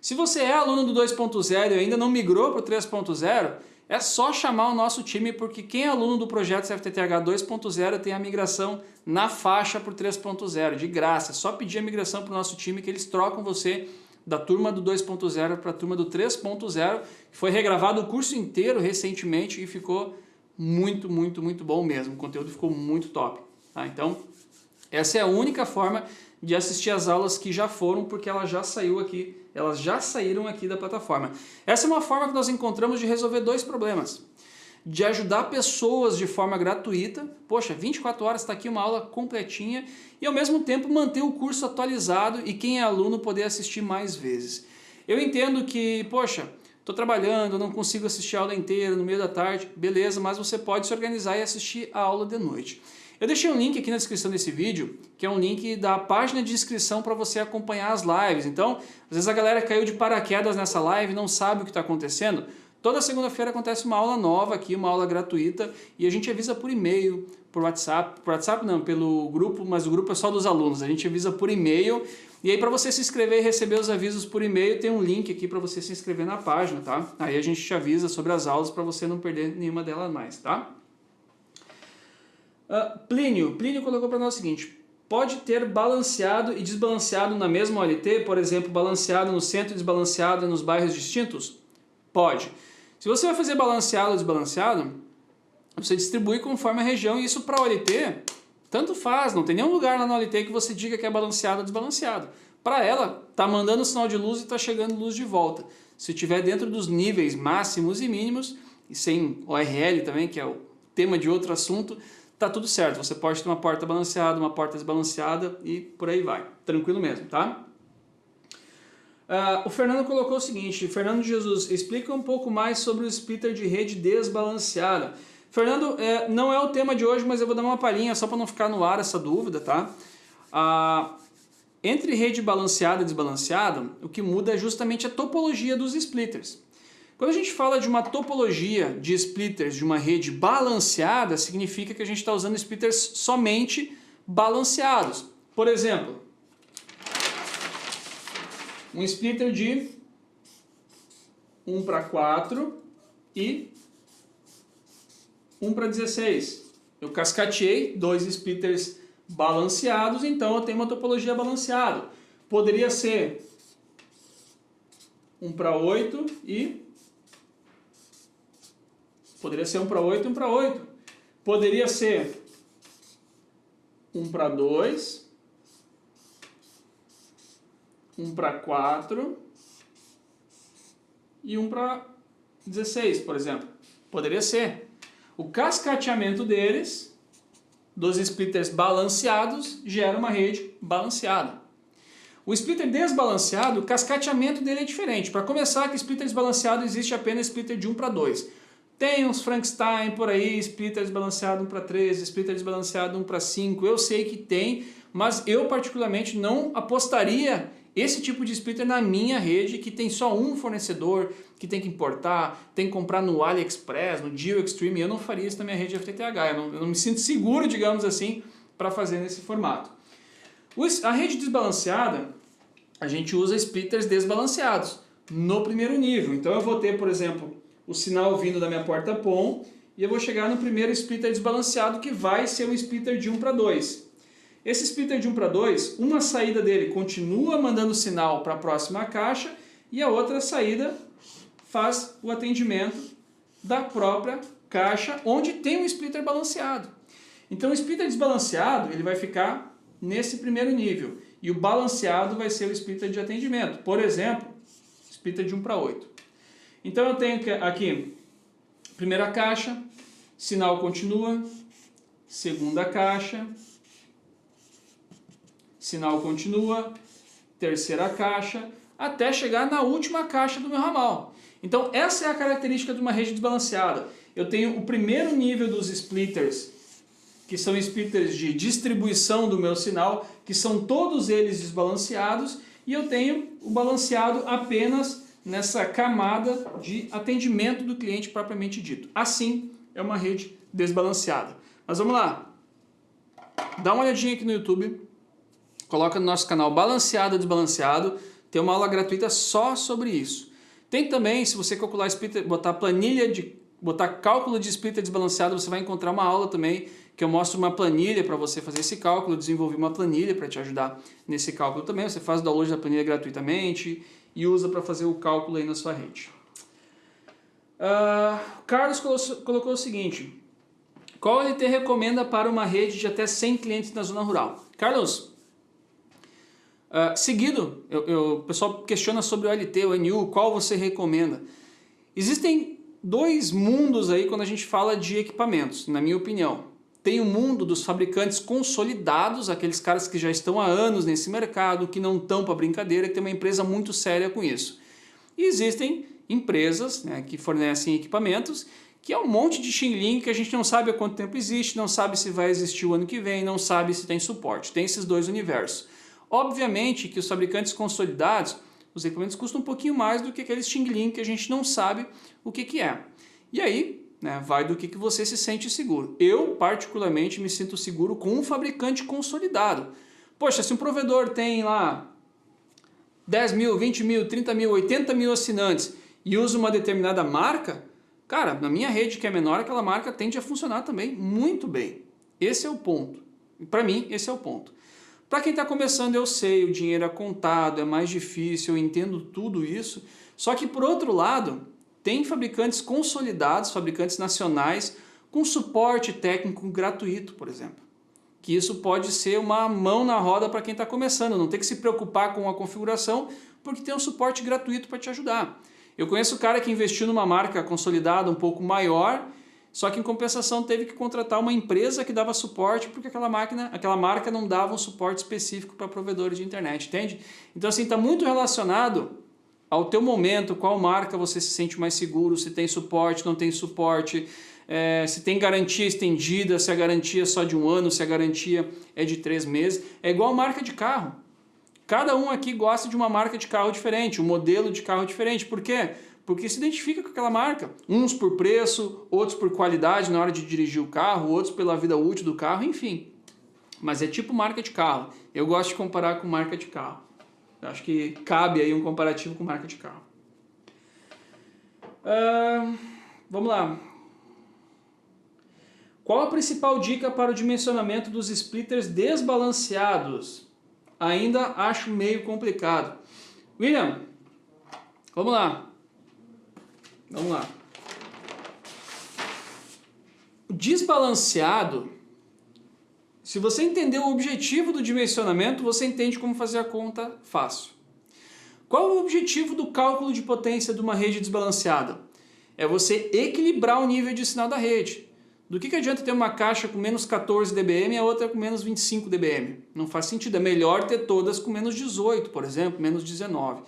Se você é aluno do 2.0 e ainda não migrou para o 3.0, é só chamar o nosso time, porque quem é aluno do projeto CFTTH 2.0 tem a migração na faixa para o 3.0, de graça. É só pedir a migração para o nosso time que eles trocam você da turma do 2.0 para a turma do 3.0, que foi regravado o curso inteiro recentemente e ficou muito bom mesmo. O conteúdo ficou muito top. Tá? Então, essa é a única forma de assistir as aulas que já foram, porque ela já saiu aqui. Elas já saíram aqui da plataforma. Essa é uma forma que nós encontramos de resolver dois problemas. De ajudar pessoas de forma gratuita. Poxa, 24 horas está aqui uma aula completinha. E ao mesmo tempo manter o curso atualizado e quem é aluno poder assistir mais vezes. Eu entendo que, poxa, estou trabalhando, não consigo assistir a aula inteira no meio da tarde. Beleza, mas você pode se organizar e assistir a aula de noite. Eu deixei um link aqui na descrição desse vídeo, que é um link da página de inscrição para você acompanhar as lives. Então, às vezes a galera caiu de paraquedas nessa live, não sabe o que está acontecendo. Toda segunda-feira acontece uma aula nova aqui, uma aula gratuita, e a gente avisa por e-mail, por WhatsApp não, pelo grupo, mas o grupo é só dos alunos, a gente avisa por e-mail. E aí para você se inscrever e receber os avisos por e-mail, tem um link aqui para você se inscrever na página, tá? Aí a gente te avisa sobre as aulas para você não perder nenhuma delas mais, tá? Plínio colocou para nós o seguinte: pode ter balanceado e desbalanceado na mesma OLT, por exemplo, balanceado no centro e desbalanceado nos bairros distintos? Pode. Se você vai fazer balanceado ou desbalanceado, você distribui conforme a região, e isso para a OLT, tanto faz, não tem nenhum lugar lá na OLT que você diga que é balanceado ou desbalanceado. Para ela, tá mandando sinal de luz e tá chegando luz de volta. Se estiver dentro dos níveis máximos e mínimos, e sem ORL também, que é o tema de outro assunto, tá tudo certo. Você pode ter uma porta balanceada, uma porta desbalanceada e por aí vai. Tranquilo mesmo, tá? O Fernando colocou o seguinte: Fernando Jesus, explica um pouco mais sobre o splitter de rede desbalanceada. Fernando, não é o tema de hoje, mas eu vou dar uma palhinha só para não ficar no ar essa dúvida, tá? Entre rede balanceada e desbalanceada, o que muda é justamente a topologia dos splitters. Quando a gente fala de uma topologia de splitters de uma rede balanceada, significa que a gente está usando splitters somente balanceados. Por exemplo, um splitter de 1:4 e 1:16. Eu cascateei dois splitters balanceados, então eu tenho uma topologia balanceada. Poderia ser 1:8 e... Poderia ser 1:8 e 1:8. Poderia ser 1:2, 1:4 e 1:16, por exemplo. Poderia ser. O cascateamento deles, dos splitters balanceados, gera uma rede balanceada. O splitter desbalanceado, o cascateamento dele é diferente. Para começar, que splitter desbalanceado existe apenas splitter de 1:2. Tem uns Frankenstein por aí, splitter desbalanceado 1:3, splitter desbalanceado 1:5. Eu sei que tem, mas eu particularmente não apostaria esse tipo de splitter na minha rede, que tem só um fornecedor, que tem que importar, tem que comprar no AliExpress, no Geo Extreme, eu não faria isso na minha rede FTTH, eu não me sinto seguro, digamos assim, para fazer nesse formato. A rede desbalanceada, a gente usa splitters desbalanceados no primeiro nível. Então eu vou ter, por exemplo, o sinal vindo da minha porta PON e eu vou chegar no primeiro splitter desbalanceado, que vai ser um splitter de 1 para 2. Esse splitter de 1 para 2, uma saída dele continua mandando sinal para a próxima caixa e a outra saída faz o atendimento da própria caixa onde tem um splitter balanceado. Então o splitter desbalanceado ele vai ficar nesse primeiro nível e o balanceado vai ser o splitter de atendimento. Por exemplo, splitter de 1 para 8. Então eu tenho aqui primeira caixa, sinal continua, segunda caixa, sinal continua, terceira caixa, até chegar na última caixa do meu ramal. Então essa é a característica de uma rede desbalanceada. Eu tenho o primeiro nível dos splitters, que são splitters de distribuição do meu sinal, que são todos eles desbalanceados, e eu tenho o balanceado apenas nessa camada de atendimento do cliente propriamente dito. Assim é uma rede desbalanceada. Mas vamos lá, dá uma olhadinha aqui no YouTube, coloca no nosso canal Balanceado Desbalanceado, tem uma aula gratuita só sobre isso. Tem também, se você calcular splitter, botar cálculo de splitter desbalanceado, você vai encontrar uma aula também que eu mostro uma planilha para você fazer esse cálculo, eu desenvolvi uma planilha para te ajudar nesse cálculo também, você faz o download da planilha gratuitamente e usa para fazer o cálculo aí na sua rede. Carlos colocou o seguinte, qual LT recomenda para uma rede de até 100 clientes na zona rural? Carlos, seguido, o pessoal questiona sobre o LT, o NU, qual você recomenda? Existem dois mundos aí quando a gente fala de equipamentos, na minha opinião. Tem o mundo dos fabricantes consolidados, aqueles caras que já estão há anos nesse mercado, que não estão para brincadeira, que tem uma empresa muito séria com isso. E existem empresas, né, que fornecem equipamentos, que é um monte de xing-ling que a gente não sabe há quanto tempo existe, não sabe se vai existir o ano que vem, não sabe se tem suporte. Tem esses dois universos. Obviamente que os fabricantes consolidados, os equipamentos custam um pouquinho mais do que aqueles xing-ling que a gente não sabe o que é. E aí, né, vai do que você se sente seguro. Eu, particularmente, me sinto seguro com um fabricante consolidado. Poxa, se um provedor tem lá 10 mil, 20 mil, 30 mil, 80 mil assinantes e usa uma determinada marca, cara, na minha rede que é menor, aquela marca tende a funcionar também muito bem. Esse é o ponto. Para mim, esse é o ponto. Para quem está começando, eu sei, o dinheiro é contado, é mais difícil, eu entendo tudo isso. Só que, por outro lado, tem fabricantes consolidados, fabricantes nacionais, com suporte técnico gratuito, por exemplo. Que isso pode ser uma mão na roda para quem está começando, não tem que se preocupar com a configuração, porque tem um suporte gratuito para te ajudar. Eu conheço um cara que investiu numa marca consolidada um pouco maior, só que em compensação teve que contratar uma empresa que dava suporte, porque aquela marca não dava um suporte específico para provedores de internet, entende? Então assim, está muito relacionado ao teu momento, qual marca você se sente mais seguro, se tem suporte, não tem suporte, se tem garantia estendida, se a garantia é só de 1 ano, se a garantia é de 3 meses. É igual marca de carro. Cada um aqui gosta de uma marca de carro diferente, um modelo de carro diferente. Por quê? Porque se identifica com aquela marca. Uns por preço, outros por qualidade na hora de dirigir o carro, outros pela vida útil do carro, enfim. Mas é tipo marca de carro. Eu gosto de comparar com marca de carro. Eu acho que cabe aí um comparativo com marca de carro. Vamos lá. Qual a principal dica para o dimensionamento dos splitters desbalanceados? Ainda acho meio complicado. William, vamos lá. Vamos lá. O desbalanceado, se você entender o objetivo do dimensionamento, você entende como fazer a conta fácil. Qual é o objetivo do cálculo de potência de uma rede desbalanceada? É você equilibrar o nível de sinal da rede. Do que adianta ter uma caixa com menos 14 dBm e a outra com menos 25 dBm? Não faz sentido, é melhor ter todas com menos 18, por exemplo, menos 19.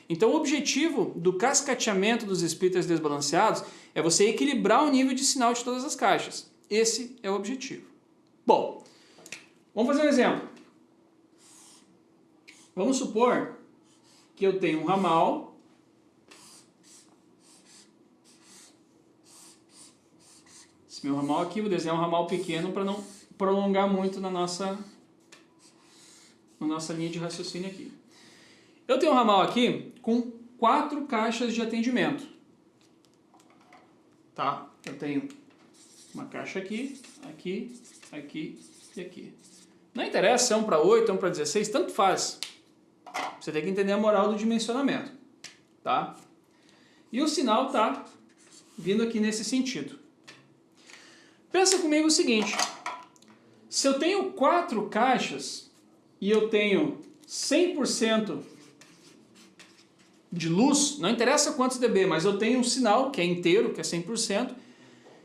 Então o objetivo do cascateamento dos splitters desbalanceados é você equilibrar o nível de sinal de todas as caixas. Esse é o objetivo. Bom, vamos fazer um exemplo. Vamos supor que eu tenho um ramal esse meu ramal aqui, vou desenhar um ramal pequeno para não prolongar muito na nossa linha de raciocínio aqui. Eu tenho um ramal aqui com 4 caixas de atendimento. Tá? Eu tenho uma caixa aqui, aqui, aqui e aqui. Não interessa se é um para 8, é um para 16, tanto faz. Você tem que entender a moral do dimensionamento. Tá? E o sinal está vindo aqui nesse sentido. Pensa comigo o seguinte. Se eu tenho 4 caixas e eu tenho 100% de luz, não interessa quantos dB, mas eu tenho um sinal que é inteiro, que é 100%,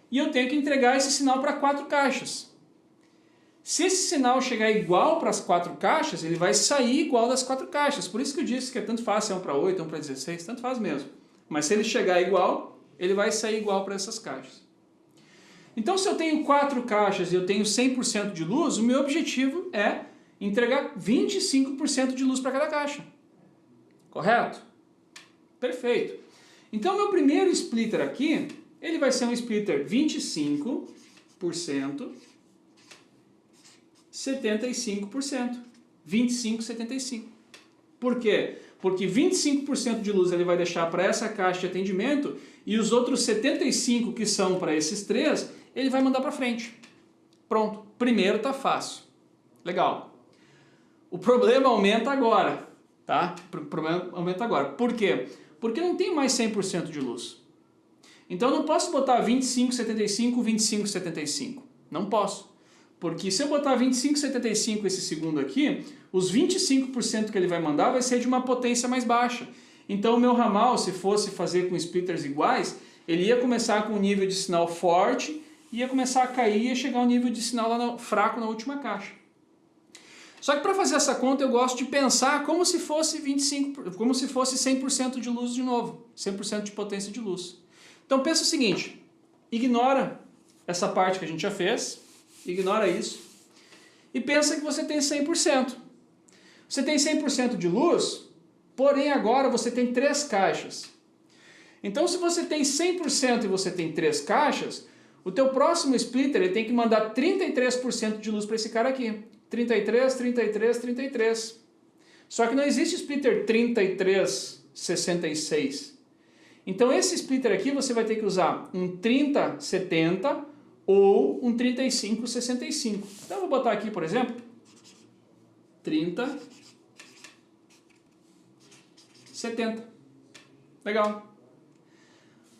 e eu tenho que entregar esse sinal para 4 caixas. Se esse sinal chegar igual para as 4 caixas, ele vai sair igual das 4 caixas. Por isso que eu disse que é tanto faz se é um para 8, um para 16, tanto faz mesmo. Mas se ele chegar igual, ele vai sair igual para essas caixas. Então, se eu tenho 4 caixas e eu tenho 100% de luz, o meu objetivo é entregar 25% de luz para cada caixa. Correto? Perfeito. Então, meu primeiro splitter aqui, ele vai ser um splitter 25%, 75%. 25, 75. Por quê? Porque 25% de luz ele vai deixar para essa caixa de atendimento e os outros 75 que são para esses 3, ele vai mandar para frente. Pronto. Primeiro tá fácil. Legal. O problema aumenta agora. Tá? O problema aumenta agora. Por quê? Porque eu não tenho mais 100% de luz. Então eu não posso botar 25, 75, 25, 75. Não posso. Porque se eu botar 25, 75 esse segundo aqui, os 25% que ele vai mandar vai ser de uma potência mais baixa. Então o meu ramal, se fosse fazer com splitters iguais, ele ia começar com um nível de sinal forte, ia começar a cair e ia chegar ao nível de sinal lá fraco na última caixa. Só que para fazer essa conta eu gosto de pensar como se fosse 100% de luz de novo, 100% de potência de luz. Então pensa o seguinte, ignora essa parte que a gente já fez, ignora isso, e pensa que você tem 100%. Você tem 100% de luz, porém agora você tem 3 caixas. Então se você tem 100% e você tem 3 caixas, o teu próximo splitter ele tem que mandar 33% de luz para esse cara aqui. 33, 33, 33. Só que não existe splitter 33, 66. Então esse splitter aqui você vai ter que usar um 30, 70 ou um 35, 65. Então eu vou botar aqui, por exemplo, 30, 70. Legal.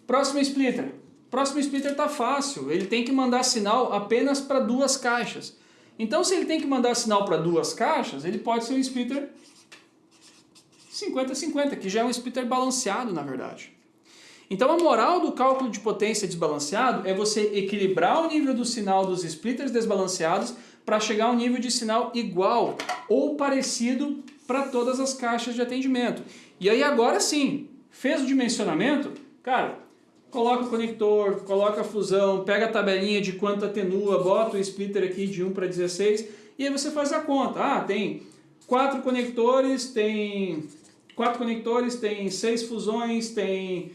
Próximo splitter. Próximo splitter está fácil. Ele tem que mandar sinal apenas para 2 caixas. Então se ele tem que mandar sinal para 2 caixas, ele pode ser um splitter 50-50, que já é um splitter balanceado, na verdade. Então a moral do cálculo de potência desbalanceado é você equilibrar o nível do sinal dos splitters desbalanceados para chegar a um nível de sinal igual ou parecido para todas as caixas de atendimento. E aí agora sim, fez o dimensionamento, cara, coloca o conector, coloca a fusão, pega a tabelinha de quanto atenua, bota o splitter aqui de 1 para 16 e aí você faz a conta. Ah, tem 4 conectores, tem 6 fusões, tem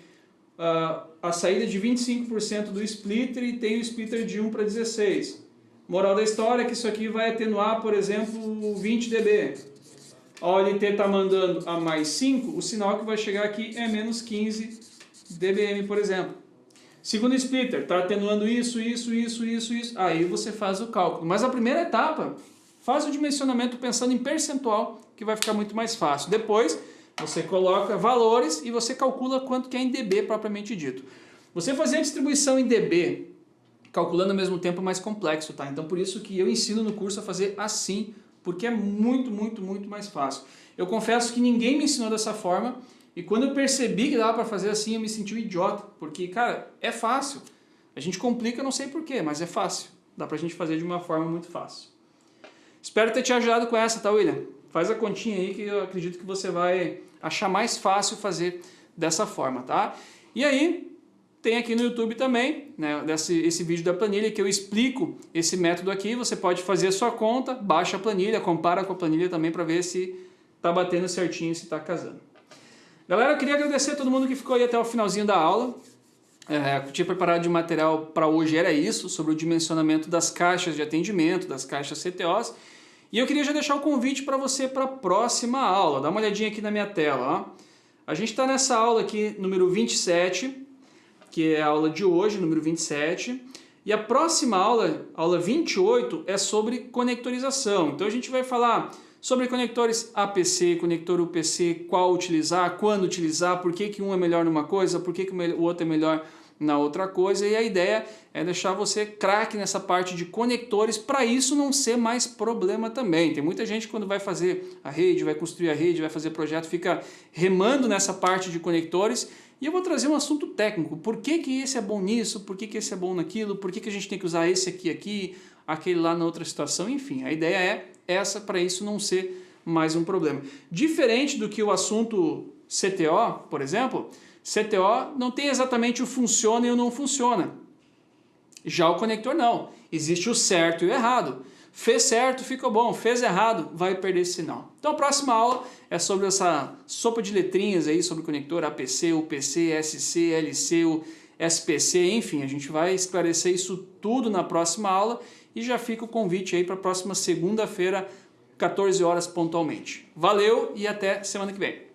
a saída de 25% do splitter e tem o splitter de 1 para 16. Moral da história é que isso aqui vai atenuar, por exemplo, 20 dB. A OLT está mandando a mais 5, o sinal que vai chegar aqui é menos 15 dBm, por exemplo. Segundo splitter, está atenuando isso. Aí você faz o cálculo. Mas a primeira etapa, faz o dimensionamento pensando em percentual, que vai ficar muito mais fácil. Depois, você coloca valores e você calcula quanto que é em dB propriamente dito. Você fazer a distribuição em dB, calculando ao mesmo tempo, é mais complexo, tá? Então por isso que eu ensino no curso a fazer assim, porque é muito mais fácil. Eu confesso que ninguém me ensinou dessa forma e quando eu percebi que dava para fazer assim, eu me senti um idiota, porque, cara, é fácil. A gente complica, não sei porquê, mas é fácil. Dá pra gente fazer de uma forma muito fácil. Espero ter te ajudado com essa, tá, William? Faz a continha aí que eu acredito que você vai achar mais fácil fazer dessa forma, tá? E aí, tem aqui no YouTube também, né, esse vídeo da planilha que eu explico esse método aqui. Você pode fazer a sua conta, baixa a planilha, compara com a planilha também para ver se tá batendo certinho, se tá casando. Galera, eu queria agradecer a todo mundo que ficou aí até o finalzinho da aula. O que eu tinha preparado de material para hoje era isso, sobre o dimensionamento das caixas de atendimento, das caixas CTOs. E eu queria já deixar o convite para você para a próxima aula. Dá uma olhadinha aqui na minha tela. Ó. A gente está nessa aula aqui, número 27, que é a aula de hoje, número 27. E a próxima aula, aula 28, é sobre conectorização. Então a gente vai falar sobre conectores APC, conector UPC, qual utilizar, quando utilizar, por que um é melhor numa coisa, por que o outro é melhor na outra coisa. E a ideia é deixar você craque nessa parte de conectores para isso não ser mais problema também. Tem muita gente que quando vai fazer a rede, vai construir a rede, vai fazer projeto, fica remando nessa parte de conectores. E eu vou trazer um assunto técnico. Por que esse é bom nisso? Por que esse é bom naquilo? Por que a gente tem que usar esse aqui, aquele lá na outra situação? Enfim, a ideia é essa para isso não ser mais um problema. Diferente do que o assunto CTO, por exemplo, CTO não tem exatamente o funciona e o não funciona. Já o conector não. Existe o certo e o errado. Fez certo, ficou bom. Fez errado, vai perder esse sinal. Então a próxima aula é sobre essa sopa de letrinhas aí, sobre o conector APC, UPC, SC, LC, SPC, enfim, a gente vai esclarecer isso tudo na próxima aula e já fica o convite aí para a próxima segunda-feira, 14 horas pontualmente. Valeu e até semana que vem.